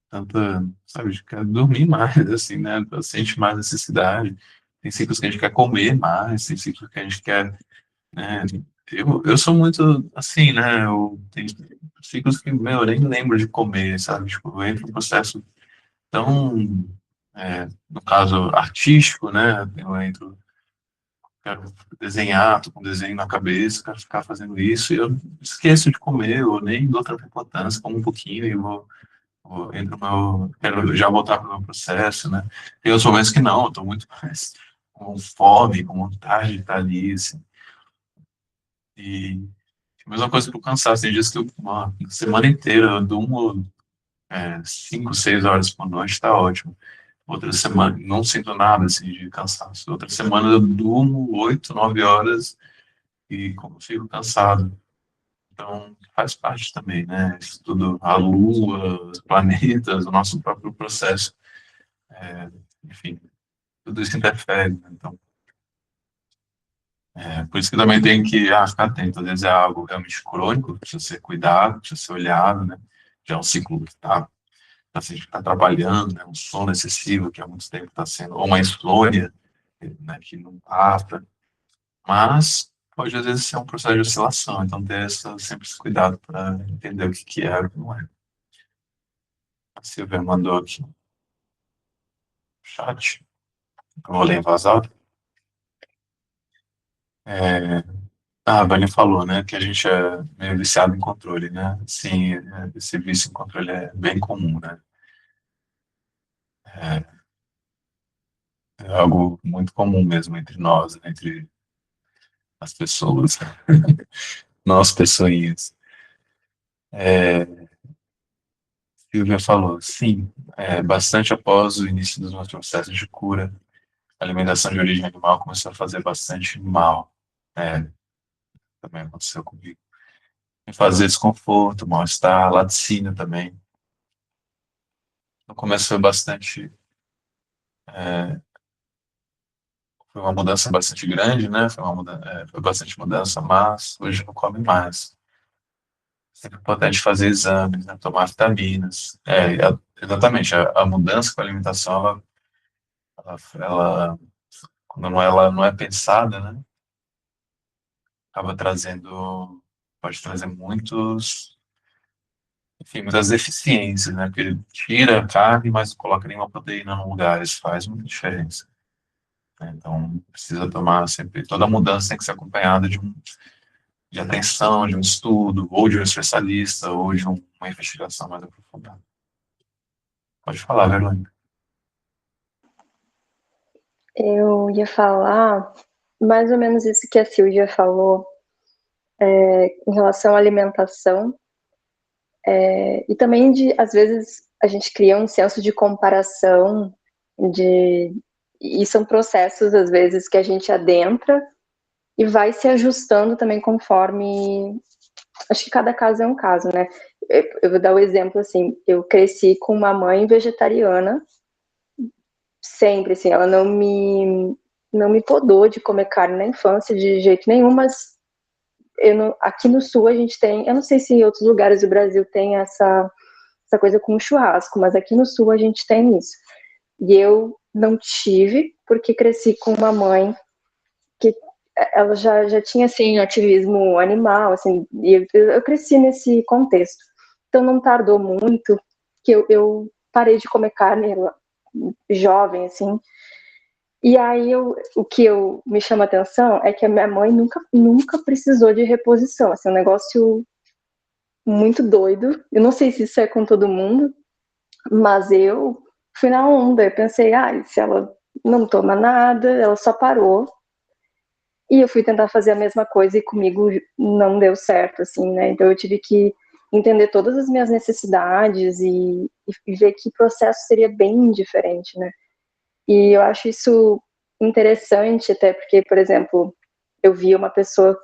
tanta, sabe, de quer dormir mais, assim, né? Sente mais necessidade. Tem ciclos que a gente quer comer mais, tem ciclos que a gente quer, né? Eu sou muito assim, né? Eu tenho ciclos que, meu, eu nem lembro de comer, sabe? Tipo, eu entro num processo tão, no caso, artístico, né? Eu entro, quero desenhar, tô com um desenho na cabeça, quero ficar fazendo isso, e eu esqueço de comer, eu nem dou tanta importância, como um pouquinho e entro no quero já voltar para o meu processo, né? Tem outros momentos que não, eu estou muito mais com fome, com vontade de estar ali, assim. E a mesma coisa para o cansaço, tem dias que eu, uma semana inteira, eu durmo 5, 6 horas por noite está ótimo. Outra semana, não sinto nada assim de cansaço. Outra semana eu durmo 8, 9 horas e fico cansado. Então, faz parte também, né? Isso tudo, a Lua, os planetas, o nosso próprio processo. Enfim, tudo isso interfere, né? Então, por isso que também tem que ficar atento. Às vezes é algo realmente crônico, que precisa ser cuidado, precisa ser olhado, né? Já é um ciclo que tá trabalhando, né? Um sono excessivo, que há muito tempo está sendo, ou uma insônia, né? Que não passa. Mas pode, às vezes, ser um processo de oscilação. Então, ter sempre esse cuidado para entender o que é e o que não é. A Silvia mandou aqui no chat. Eu vou ler em voz alta. É, a Vânia falou, né, que a gente é meio viciado em controle, né? Sim, esse vício em controle é bem comum, né? É, é algo muito comum mesmo entre nós, né, entre as pessoas, nós pessoinhas. É, Silvia falou, sim, bastante após o início dos meus processos de cura, a alimentação de origem animal começou a fazer bastante mal. É, também aconteceu comigo. Me fazer desconforto, mal-estar, laticínio também. No começo foi bastante, é, foi uma mudança bastante grande, né? Foi bastante mudança, mas hoje não come mais. Sempre importante fazer exames, né? Tomar vitaminas. Exatamente, a mudança com a alimentação, ela, quando ela não é pensada, né? Acaba trazendo, pode trazer enfim, muitas deficiências, né? Porque ele tira a carne, mas não coloca nenhuma proteína no lugar. Isso faz muita diferença, né? Então, precisa tomar sempre. Toda mudança tem que ser acompanhada de atenção, de um estudo, ou de um especialista, ou de uma investigação mais aprofundada. Pode falar, Verônica. Eu ia falar mais ou menos isso que a Silvia falou em relação à alimentação, e também de, às vezes, a gente cria um senso de comparação, de, e são processos, às vezes, que a gente adentra e vai se ajustando também conforme. Acho que cada caso é um caso, né? Eu vou dar o um exemplo assim: eu cresci com uma mãe vegetariana, sempre, assim, ela não me podou de comer carne na infância de jeito nenhum, mas aqui no sul a gente tem, eu não sei se em outros lugares do Brasil tem essa coisa com churrasco, mas aqui no sul a gente tem isso. E eu não tive, porque cresci com uma mãe que ela já tinha, assim, ativismo animal, assim, e eu cresci nesse contexto. Então não tardou muito que eu parei de comer carne jovem, assim. E aí o que me chama a atenção é que a minha mãe nunca precisou de reposição, assim, um negócio muito doido. Eu não sei se isso é com todo mundo, mas eu fui na onda. Eu pensei, se ela não toma nada, ela só parou. E eu fui tentar fazer a mesma coisa e comigo não deu certo, assim, né? Então eu tive que entender todas as minhas necessidades e ver que o processo seria bem diferente, né? E eu acho isso interessante, até porque, por exemplo, eu vi uma pessoa,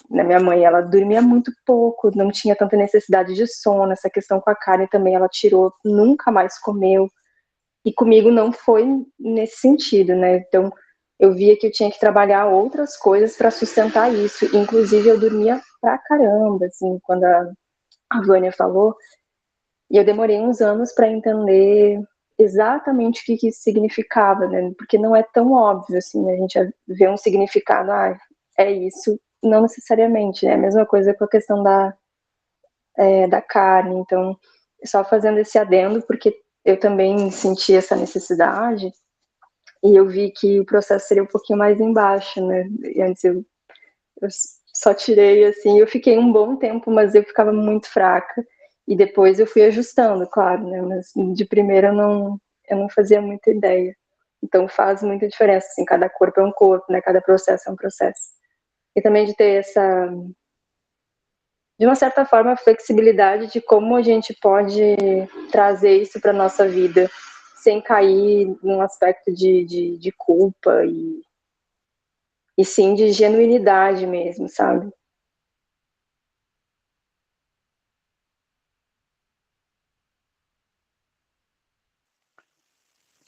na minha mãe, ela dormia muito pouco, não tinha tanta necessidade de sono, essa questão com a carne também ela tirou, nunca mais comeu. E comigo não foi nesse sentido, né? Então, eu via que eu tinha que trabalhar outras coisas para sustentar isso. Inclusive, eu dormia pra caramba, assim, quando a Vânia falou. E eu demorei uns anos para entender exatamente o que isso significava, né? Porque não é tão óbvio, assim, né? A gente vê um significado, é isso. Não necessariamente, né? A mesma coisa com a questão da carne. Então, só fazendo esse adendo, porque eu também senti essa necessidade e eu vi que o processo seria um pouquinho mais embaixo, né? E antes eu só tirei assim, eu fiquei um bom tempo, mas eu ficava muito fraca. E depois eu fui ajustando, claro, né? Mas de primeira eu não fazia muita ideia. Então faz muita diferença, assim, cada corpo é um corpo, né? Cada processo é um processo. E também de ter de uma certa forma, a flexibilidade de como a gente pode trazer isso para nossa vida sem cair num aspecto de culpa e sim de genuinidade mesmo, sabe?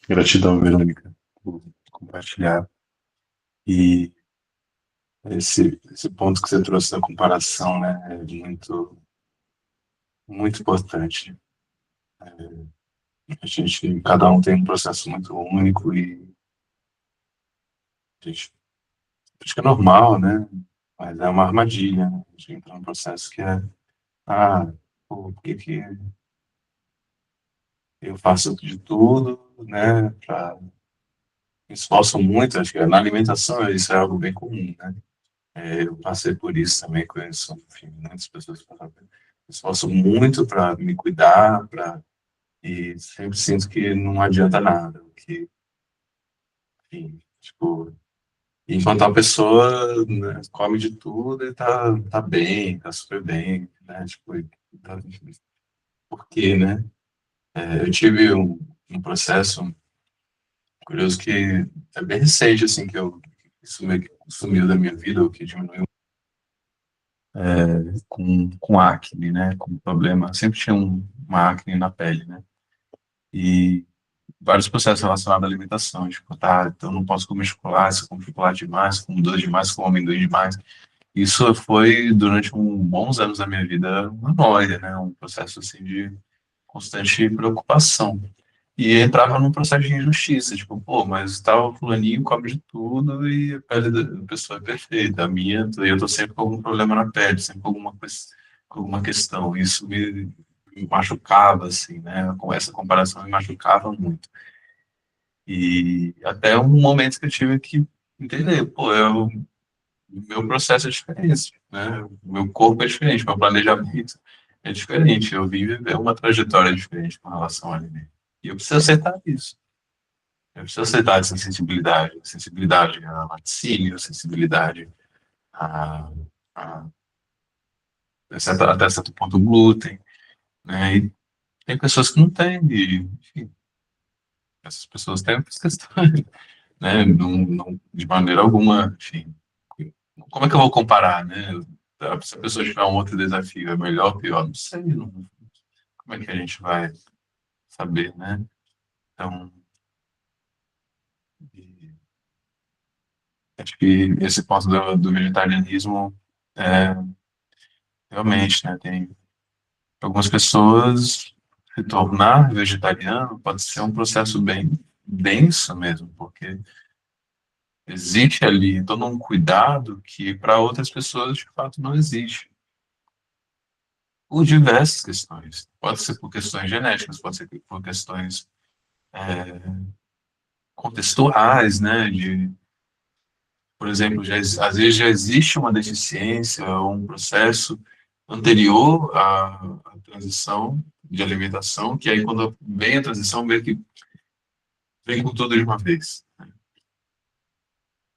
Gratidão, Verônica, por compartilhar. E esse ponto que você trouxe da comparação, né, é muito, muito importante. A gente, cada um tem um processo muito único e a gente, acho que é normal, né? Mas é uma armadilha, né? A gente entra num processo que é, pô, por que que eu faço de tudo, né? Me esforço muito, acho que na alimentação isso é algo bem comum, né? Eu passei por isso também, conheço, enfim, muitas pessoas que passaram por isso. Me esforço muito para me cuidar, e sempre sinto que não adianta nada, que, enfim, tipo, enquanto a pessoa, né, come de tudo e tá bem, tá super bem, né? Tipo, tá, por quê, né? Eu tive um processo curioso que é bem recente, assim, isso meio que sumiu da minha vida, ou que diminuiu, com acne, né? Com problema, sempre tinha uma acne na pele, né? E vários processos relacionados à alimentação, tipo, tá, então eu não posso comer chocolate, se eu como chocolate demais, se eu como doce demais, se eu como amendoim demais. Isso foi, durante bons anos da minha vida, uma noia, né? Um processo, assim, de constante preocupação. E entrava num processo de injustiça, tipo, pô, mas tal fulaninho come de tudo e a pele da pessoa é perfeita, a minha, eu tô sempre com algum problema na pele, sempre com alguma questão. Isso me machucava, assim, né? Com essa comparação me machucava muito. E até um momento que eu tive que entender, pô, o meu processo é diferente, né? O meu corpo é diferente, meu planejamento é diferente, eu vim viver uma trajetória diferente com relação a alimento. E eu preciso aceitar isso. Eu preciso aceitar essa sensibilidade, sensibilidade a laticínio, sensibilidade a, a, até certo ponto, o glúten, né? E tem pessoas que não têm, e, enfim, essas pessoas têm essas questões, né? De maneira alguma, enfim. Como é que eu vou comparar, né? Se a pessoa tiver um outro desafio, é melhor ou pior? Não sei, como é que a gente vai saber, né? Então, e acho que esse ponto do vegetarianismo, é, realmente, né? Tem algumas pessoas, se tornar vegetariano pode ser um processo bem denso mesmo, porque existe ali todo um cuidado que para outras pessoas de fato não existe. Por diversas questões. Pode ser por questões genéticas, pode ser por questões contextuais, né? Por exemplo, às vezes já existe uma deficiência ou um processo anterior à transição de alimentação, que aí quando vem a transição, meio que vem com tudo de uma vez.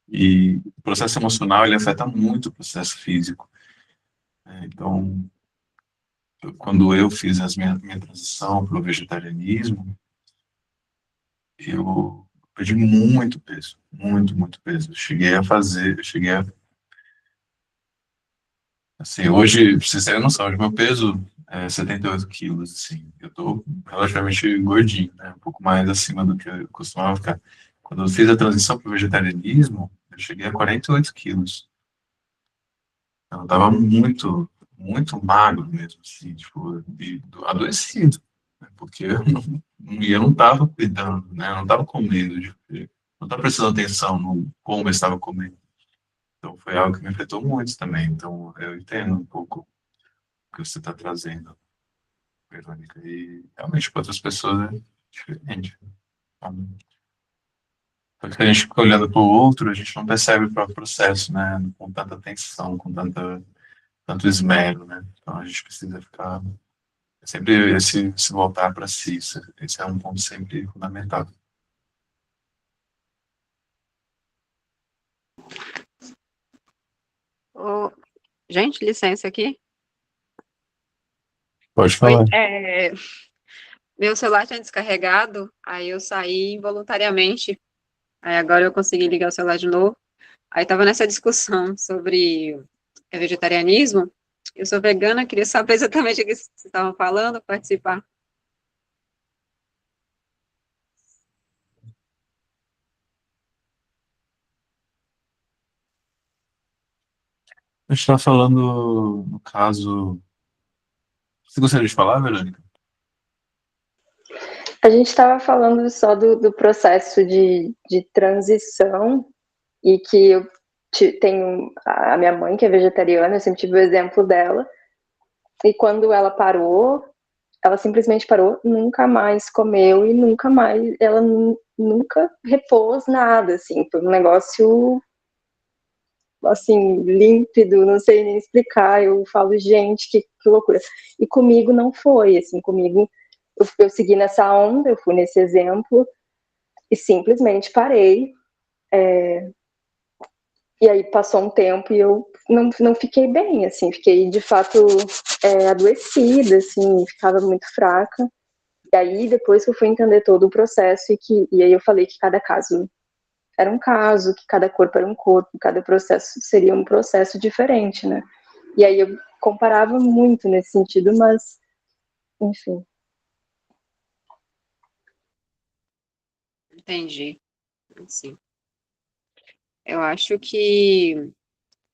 E o processo emocional, ele afeta muito o processo físico, né? Então, quando eu fiz minha transição para o vegetarianismo, eu perdi muito peso, muito, muito peso. Eu cheguei a, assim, hoje, pra vocês terem noção, hoje meu peso é 78 quilos, assim, eu tô relativamente gordinho, né, um pouco mais acima do que eu costumava ficar. Quando eu fiz a transição para o vegetarianismo, eu cheguei a 48 quilos. Então, eu tava muito, muito magro mesmo, assim, tipo, adoecido, né, porque eu não tava cuidando, né, eu não tava comendo, não tava prestando atenção no como eu estava comendo. Então foi algo que me afetou muito também. Então eu entendo um pouco o que você está trazendo, Verônica. E realmente para outras pessoas é diferente. Então, porque a gente fica olhando para o outro, a gente não percebe o próprio processo, né? Com tanta atenção, tanto esmero, né? Então a gente precisa ficar sempre se voltar para si. Esse é um ponto sempre fundamental. Ô, gente, licença aqui. Pode Oi, falar. meu celular tinha descarregado, aí eu saí involuntariamente, aí agora eu consegui ligar o celular de novo. Aí tava nessa discussão sobre vegetarianismo. Eu sou vegana, queria saber exatamente o que vocês estavam falando, participar. A gente está falando, no caso. Você gostaria de falar, Verônica? A gente estava falando só do processo de transição e que eu tenho a minha mãe que é vegetariana, eu sempre tive o exemplo dela. E quando ela parou, ela simplesmente parou, nunca mais comeu e nunca mais, ela nunca repôs nada, assim, foi um negócio assim, límpido, não sei nem explicar. Eu falo, gente, que loucura. E comigo não foi, assim, comigo eu segui nessa onda, eu fui nesse exemplo e simplesmente parei. E aí passou um tempo e eu não fiquei bem, assim, fiquei de fato adoecida, assim, ficava muito fraca. E aí depois que eu fui entender todo o processo e aí eu falei que cada caso era um caso, que cada corpo era um corpo, cada processo seria um processo diferente, né? E aí eu comparava muito nesse sentido, mas, enfim. Entendi. Assim, eu acho que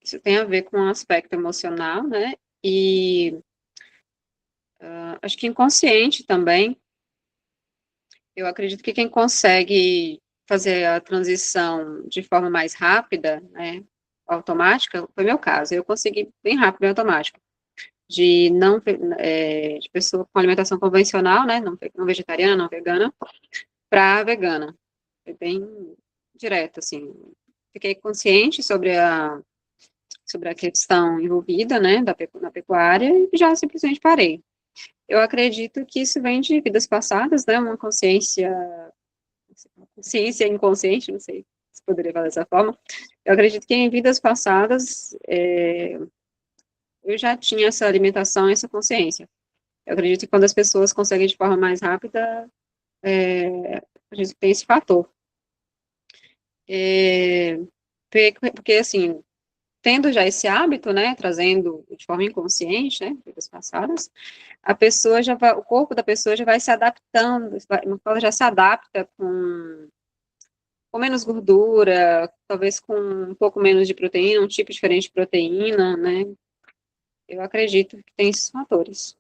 isso tem a ver com o aspecto emocional, né? E acho que inconsciente também. Eu acredito que quem consegue fazer a transição de forma mais rápida, né, automática, foi meu caso. Eu consegui bem rápido e automático. De não de pessoa com alimentação convencional, né, não vegetariana, não vegana, para vegana. Foi bem direto, assim. Fiquei consciente sobre a questão envolvida, né, na pecuária e já simplesmente parei. Eu acredito que isso vem de vidas passadas, né, uma consciência inconsciente, não sei se poderia falar dessa forma. Eu acredito que em vidas passadas eu já tinha essa alimentação, essa consciência. Eu acredito que quando as pessoas conseguem de forma mais rápida, a gente tem esse fator. É, porque, assim, tendo já esse hábito, né, trazendo de forma inconsciente, né, vidas passadas, a pessoa já vai, o corpo da pessoa já vai se adaptando, ela já se adapta com menos gordura, talvez com um pouco menos de proteína, um tipo diferente de proteína, né? Eu acredito que tem esses fatores.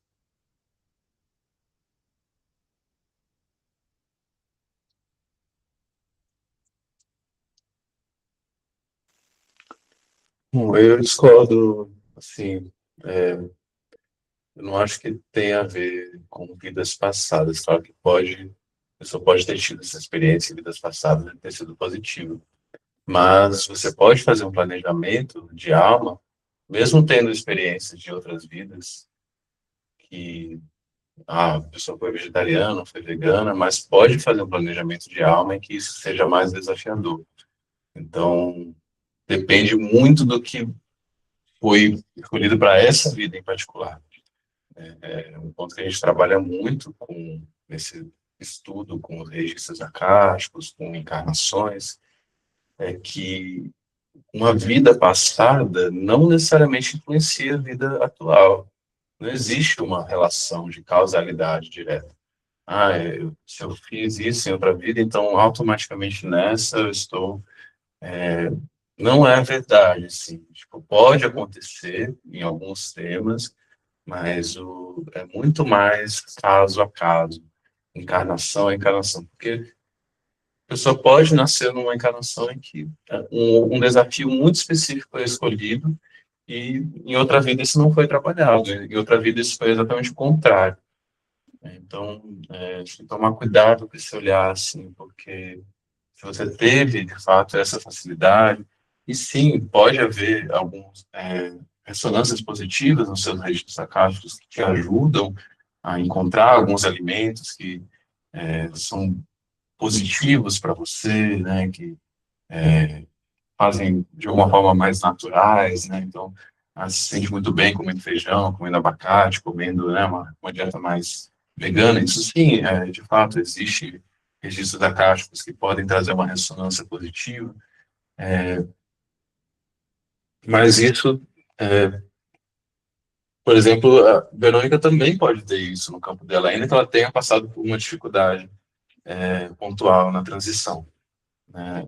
Bom, eu discordo, assim, eu não acho que tem a ver com vidas passadas, claro que pode, a pessoa pode ter tido essa experiência em vidas passadas e ter sido positivo, mas você pode fazer um planejamento de alma, mesmo tendo experiências de outras vidas, que a pessoa foi vegetariana, foi vegana, mas pode fazer um planejamento de alma em que isso seja mais desafiador. Então, depende muito do que foi escolhido para essa vida em particular. É um ponto que a gente trabalha muito com esse estudo com os registros acásticos, com encarnações, é que uma vida passada não necessariamente influencia a vida atual. Não existe uma relação de causalidade direta. Se eu fiz isso em outra vida, então automaticamente nessa eu estou. Não é verdade, assim. Tipo, pode acontecer em alguns temas, mas é muito mais caso a caso, encarnação a encarnação, porque a pessoa pode nascer numa encarnação em que um desafio muito específico é escolhido e em outra vida isso não foi trabalhado, em outra vida isso foi exatamente o contrário. Então, tem que tomar cuidado com esse olhar, assim, porque se você teve, de fato, essa facilidade, e sim, pode haver algumas ressonâncias positivas nos seus registros acásticos que te ajudam a encontrar alguns alimentos que são positivos para você, né, que fazem de alguma forma mais naturais, né, então se sente muito bem comendo feijão, comendo abacate, comendo, né, uma dieta mais vegana. Isso sim, de fato, existe registros acásticos que podem trazer uma ressonância positiva, mas isso, por exemplo, a Verônica também pode ter isso no campo dela, ainda que ela tenha passado por uma dificuldade pontual na transição, né?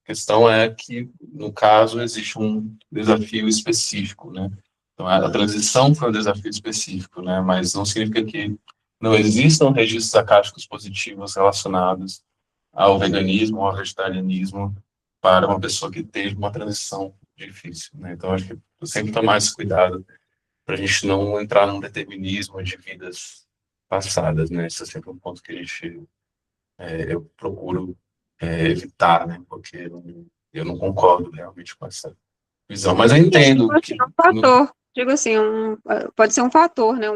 A questão é que, no caso, existe um desafio específico, né? Então, a transição foi um desafio específico, né? Mas não significa que não existam registros acásticos positivos relacionados ao veganismo ou ao vegetarianismo para uma pessoa que teve uma transição difícil, né? Então, acho que sempre tomar esse cuidado para a gente não entrar num determinismo de vidas passadas, né? Esse é sempre um ponto que eu procuro evitar, né? Porque eu não concordo realmente com essa visão. Mas eu Digo entendo assim, que é um fator. Digo assim, pode ser um fator, né?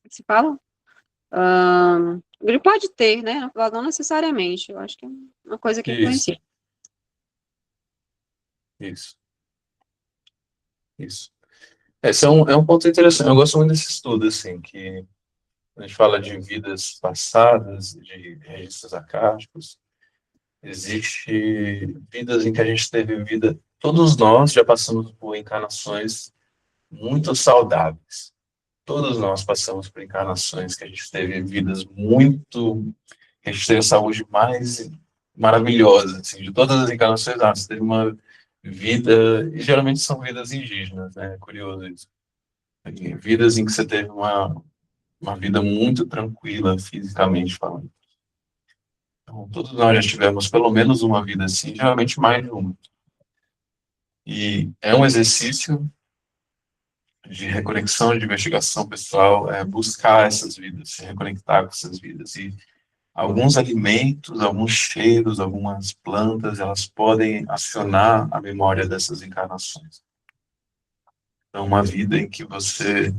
Se fala? Ele pode ter, né? Não necessariamente. Eu acho que é uma coisa que isso, influencia. isso, isso. Esse é um ponto interessante. Eu gosto muito desse estudo, assim, que a gente fala de vidas passadas, de registros acásticos. Existe vidas em que a gente teve vida. Todos nós já passamos por encarnações muito saudáveis. Todos nós passamos por encarnações que a gente teve vidas muito. Que a gente teve a saúde mais maravilhosa, assim, de todas as encarnações. Você teve uma vida. E geralmente são vidas indígenas, né? É curioso isso. Vidas em que você teve uma vida muito tranquila, fisicamente falando. Então, todos nós já tivemos pelo menos uma vida assim, geralmente mais de uma. E é um exercício de reconexão, de investigação pessoal, buscar essas vidas, se reconectar com essas vidas. E alguns alimentos, alguns cheiros, algumas plantas, elas podem acionar a memória dessas encarnações. Então, uma vida em que você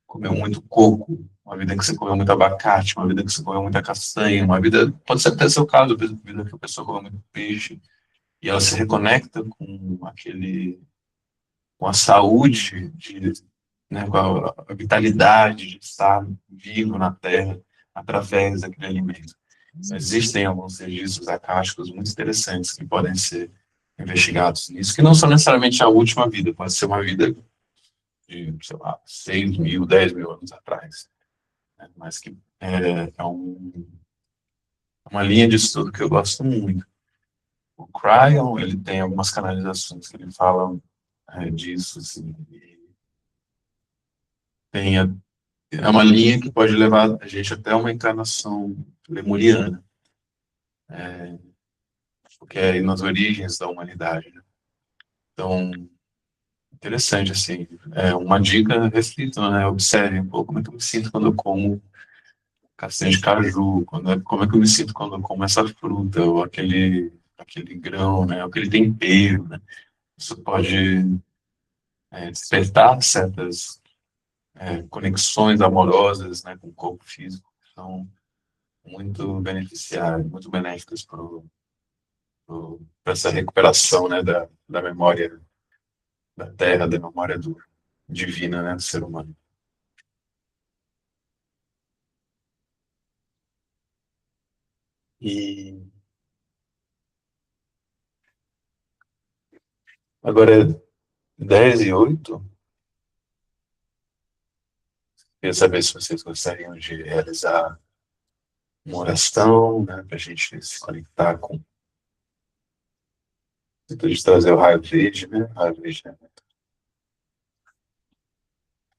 comeu muito coco, uma vida em que você comeu muito abacate, uma vida em que você comeu muita castanha, uma vida, pode ser até seu caso, uma vida que a pessoa come muito peixe, e ela se reconecta com a saúde, né, com a vitalidade de estar vivo na Terra através daquele alimento. Existem alguns registros acásticos muito interessantes que podem ser investigados nisso, que não são necessariamente a última vida, pode ser uma vida de, sei lá, 6.000, 10.000 anos atrás, né? Mas que uma linha de estudo que eu gosto muito. O Cryon, ele tem algumas canalizações que ele fala disso, assim, tem é uma linha que pode levar a gente até uma encarnação lemuriana, porque é nas origens da humanidade, né? Então, interessante, assim, é uma dica restrita, né? Observe um pouco como é que eu me sinto quando eu como castanha de caju, como é que eu me sinto quando eu como essa fruta, ou aquele grão, né? Aquele tempero, né? Isso pode despertar certas conexões amorosas, né, com o corpo físico, que são muito beneficiárias, muito benéficas para essa recuperação, né, da memória da Terra, da memória divina, né, do ser humano. E agora é 10:08. Queria saber se vocês gostariam de realizar uma oração, né, para a gente se conectar com. De trazer o raio verde, né? O raio verde é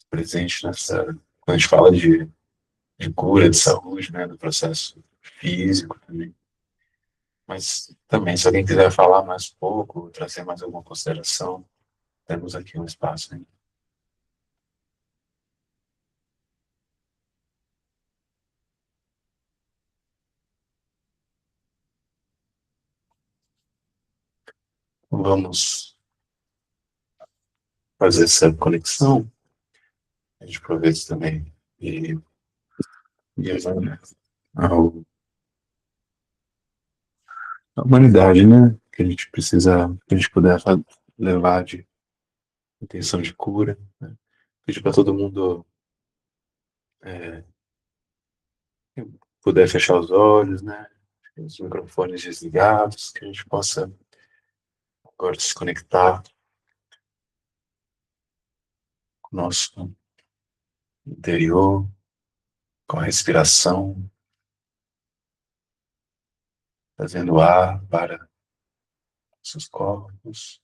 presente nessa. Quando a gente fala de cura, de saúde, né? Do processo físico também. Mas também, se alguém quiser falar mais um pouco, trazer mais alguma consideração, temos aqui um espaço, né? Vamos fazer essa conexão. A gente aproveita também e ao, a humanidade, né? Que a gente precisa, que a gente puder levar de intenção de cura, né? Pedir para todo mundo é, puder fechar os olhos, né? Os microfones desligados, que a gente possa agora se conectar com o nosso interior, com a respiração, trazendo ar para nossos corpos.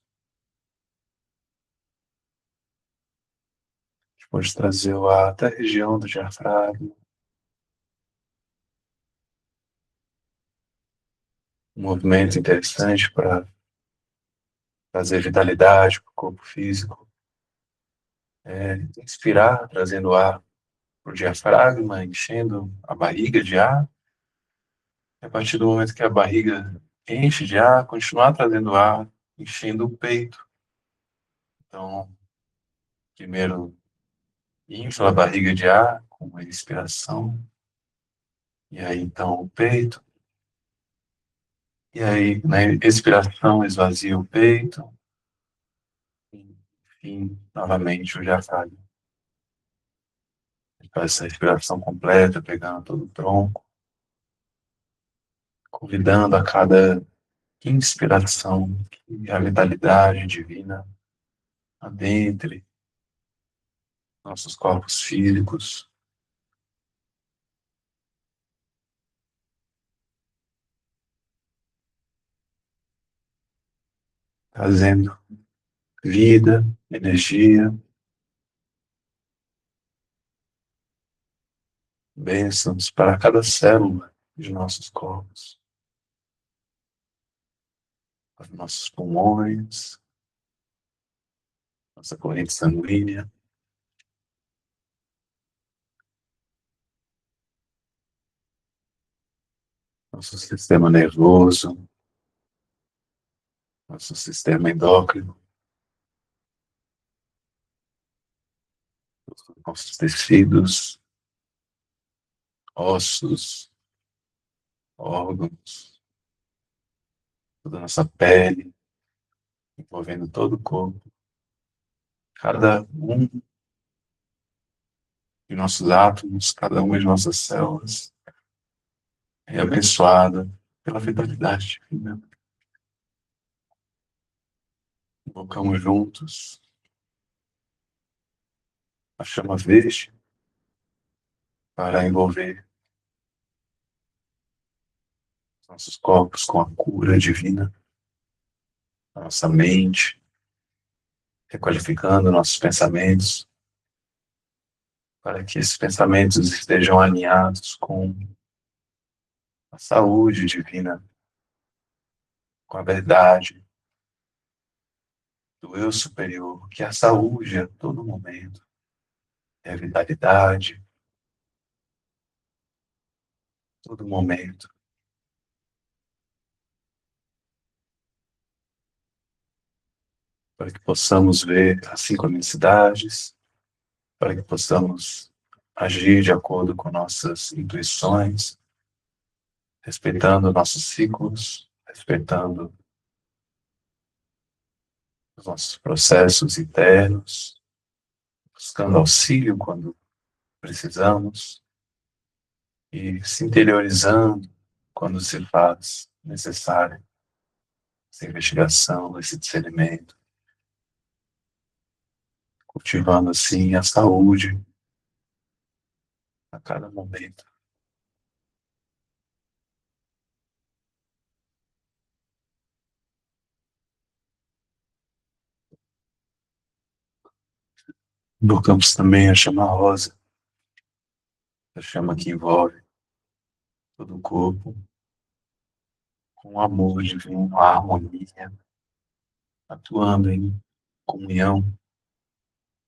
A gente pode trazer o ar até a região do diafragma, um movimento interessante para trazer vitalidade para o corpo físico. Inspirar, trazendo ar para o diafragma, enchendo a barriga de ar. E a partir do momento que a barriga enche de ar, continuar trazendo ar, enchendo o peito. Então, primeiro infla a barriga de ar com uma inspiração. E aí, então, o peito. E aí, na expiração, esvazia o peito. Enfim, novamente o diafragma. Faz essa respiração completa, pegando todo o tronco, convidando a cada inspiração que a vitalidade divina adentre nossos corpos físicos, trazendo vida, energia, bênçãos para cada célula de nossos corpos, para os nossos pulmões, nossa corrente sanguínea, nosso sistema nervoso, nosso sistema endócrino, nossos tecidos, ossos, órgãos, toda a nossa pele, envolvendo todo o corpo. Cada um de nossos átomos, cada uma de nossas células é abençoada pela vitalidade divina. Invocamos juntos a chama verde para envolver nossos corpos com a cura divina, a nossa mente, requalificando nossos pensamentos, para que esses pensamentos estejam alinhados com a saúde divina, com a verdade do eu superior, que é a saúde a todo momento, é a vitalidade a todo momento, para que possamos ver as sincronicidades, para que possamos agir de acordo com nossas intuições, respeitando nossos ciclos, respeitando os nossos processos internos, buscando auxílio quando precisamos e se interiorizando quando se faz necessária essa investigação, esse discernimento, cultivando assim a saúde a cada momento. Invocamos também a chama rosa, a chama que envolve todo o corpo, com o amor divino, a harmonia, atuando em comunhão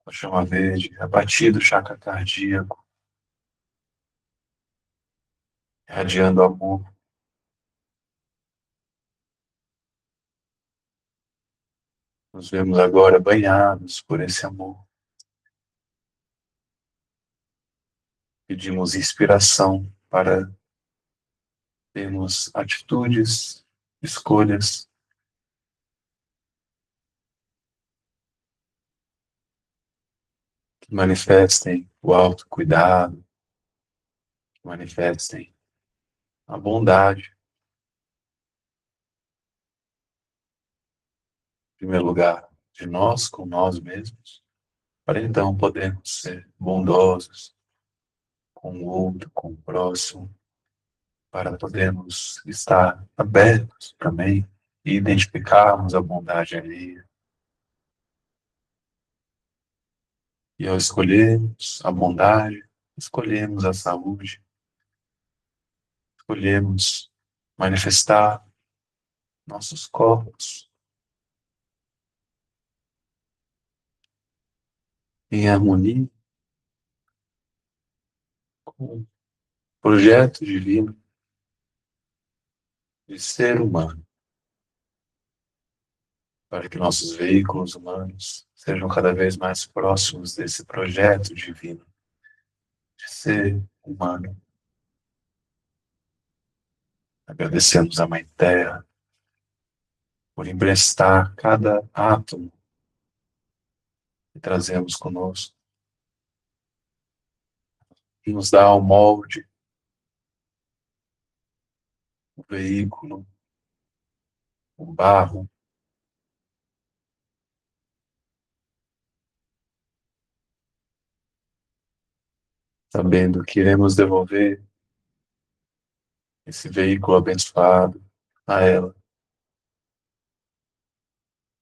com a chama verde, a batida do chakra cardíaco, irradiando amor. Nos vemos agora banhados por esse amor. Pedimos inspiração para termos atitudes, escolhas manifestem o autocuidado, manifestem a bondade, em primeiro lugar, de nós com nós mesmos, para então podermos ser bondosos com o outro, com o próximo, para podermos estar abertos também e identificarmos a bondade ali. E ao escolhermos a bondade, escolhemos a saúde, escolhemos manifestar nossos corpos em harmonia com o projeto divino de ser humano, para que nossos veículos humanos sejam cada vez mais próximos desse projeto divino de ser humano. Agradecemos à Mãe Terra por emprestar cada átomo que trazemos conosco e nos dá o molde, o veículo, o barro, sabendo que iremos devolver esse veículo abençoado a ela,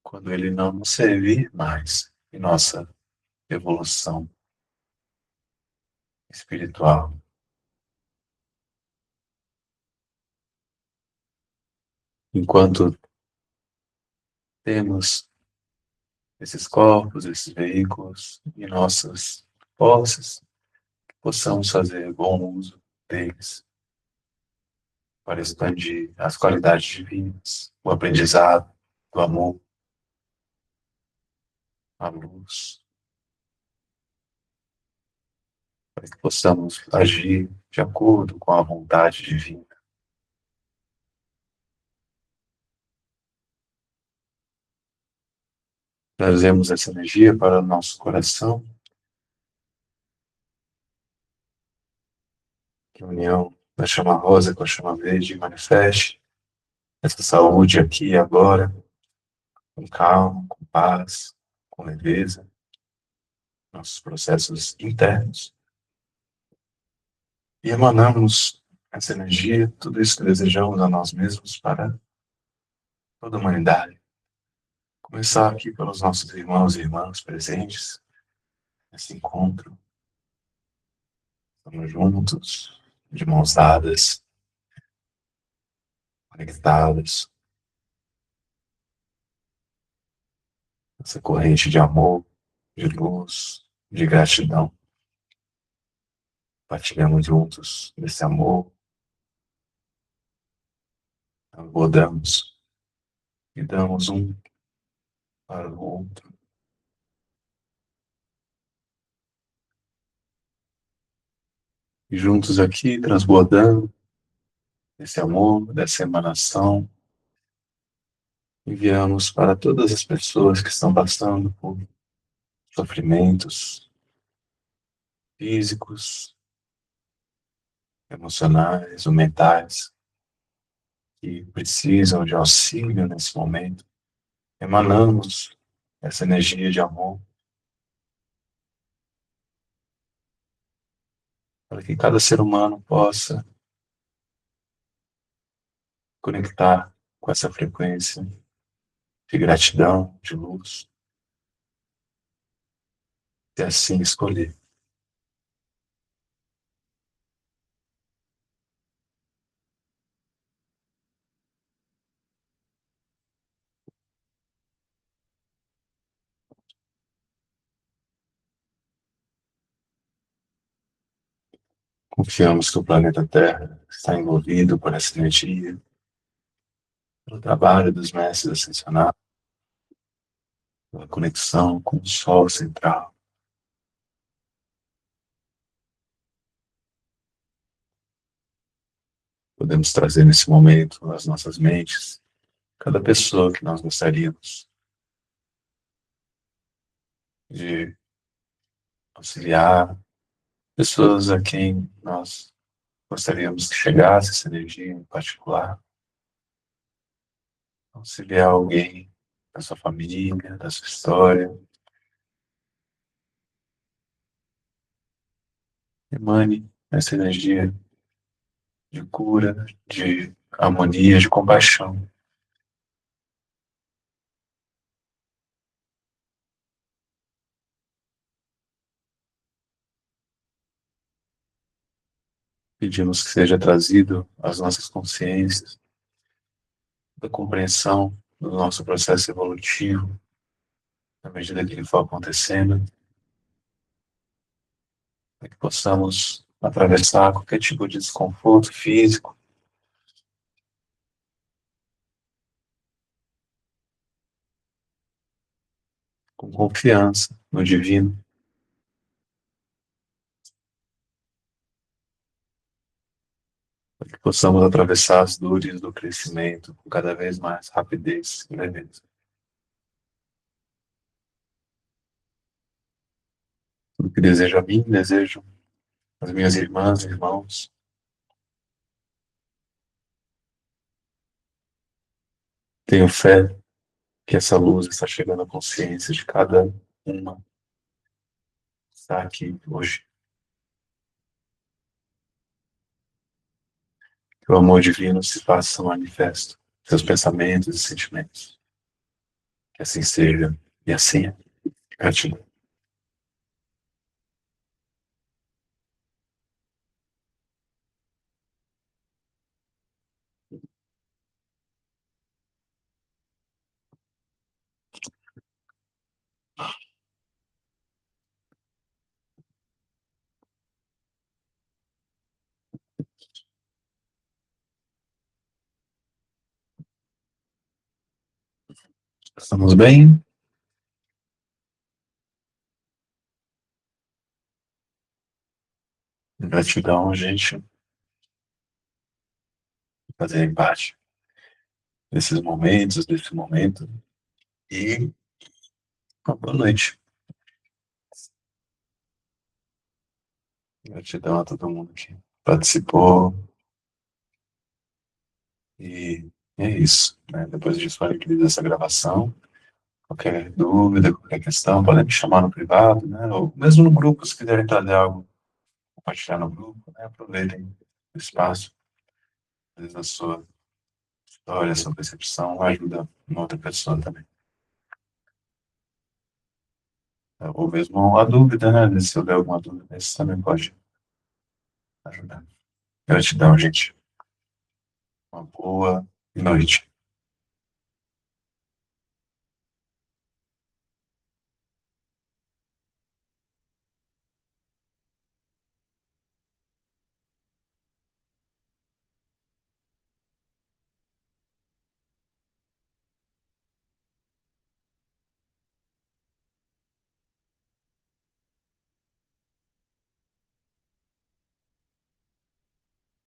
quando ele não nos servir mais em nossa evolução espiritual. Enquanto temos esses corpos, esses veículos em nossas posses, que possamos fazer bom uso deles para expandir as qualidades divinas, o aprendizado, o amor, a luz, para que possamos agir de acordo com a vontade divina. Trazemos essa energia para o nosso coração, que a união da chama rosa com a chama verde manifeste essa saúde aqui e agora, com calma, com paz, com leveza, nossos processos internos. E emanamos essa energia, tudo isso que desejamos a nós mesmos para toda a humanidade. Começar aqui pelos nossos irmãos e irmãs presentes nesse encontro. Estamos juntos, de mãos dadas, conectados. Essa corrente de amor, de luz, de gratidão. Partilhamos juntos desse amor. Abordamos e damos um para o outro. E juntos aqui, transbordando esse amor, dessa emanação, enviamos para todas as pessoas que estão passando por sofrimentos físicos, emocionais ou mentais, que precisam de auxílio nesse momento. Emanamos essa energia de amor para que cada ser humano possa conectar com essa frequência de gratidão, de luz, e assim escolher. Confiamos que o planeta Terra está envolvido por essa energia, pelo trabalho dos mestres ascensionados, pela conexão com o Sol central. Podemos trazer nesse momento às nossas mentes cada pessoa que nós gostaríamos de auxiliar pessoas a quem nós gostaríamos que chegasse essa energia em particular, auxiliar alguém da sua família, da sua história. Emane essa energia de cura, de harmonia, de compaixão. Pedimos que seja trazido às nossas consciências da compreensão do nosso processo evolutivo, na medida que ele for acontecendo, para que possamos atravessar qualquer tipo de desconforto físico, com confiança no divino, para que possamos atravessar as dores do crescimento com cada vez mais rapidez e leveza. Tudo que desejo a mim, desejo às minhas irmãs e irmãos. Tenho fé que essa luz está chegando à consciência de cada uma que está aqui hoje. Que o amor divino se faça manifesto em seus pensamentos e sentimentos. Que assim seja e assim é. Gratidão. Estamos bem? Gratidão, gente, por fazer parte desses momentos, desse momento. E uma boa noite. Gratidão a todo mundo que participou. E é isso, né? Depois a gente disponibiliza essa gravação. Qualquer dúvida, qualquer questão, podem me chamar no privado, né? Ou mesmo no grupo, se quiserem trazer algo, compartilhar no grupo, né? Aproveitem o espaço. Às vezes a sua história, a sua percepção ajuda uma outra pessoa também. Ou mesmo a dúvida, né? Se houver alguma dúvida, isso também pode ajudar. Gratidão, gente. Uma boa noite.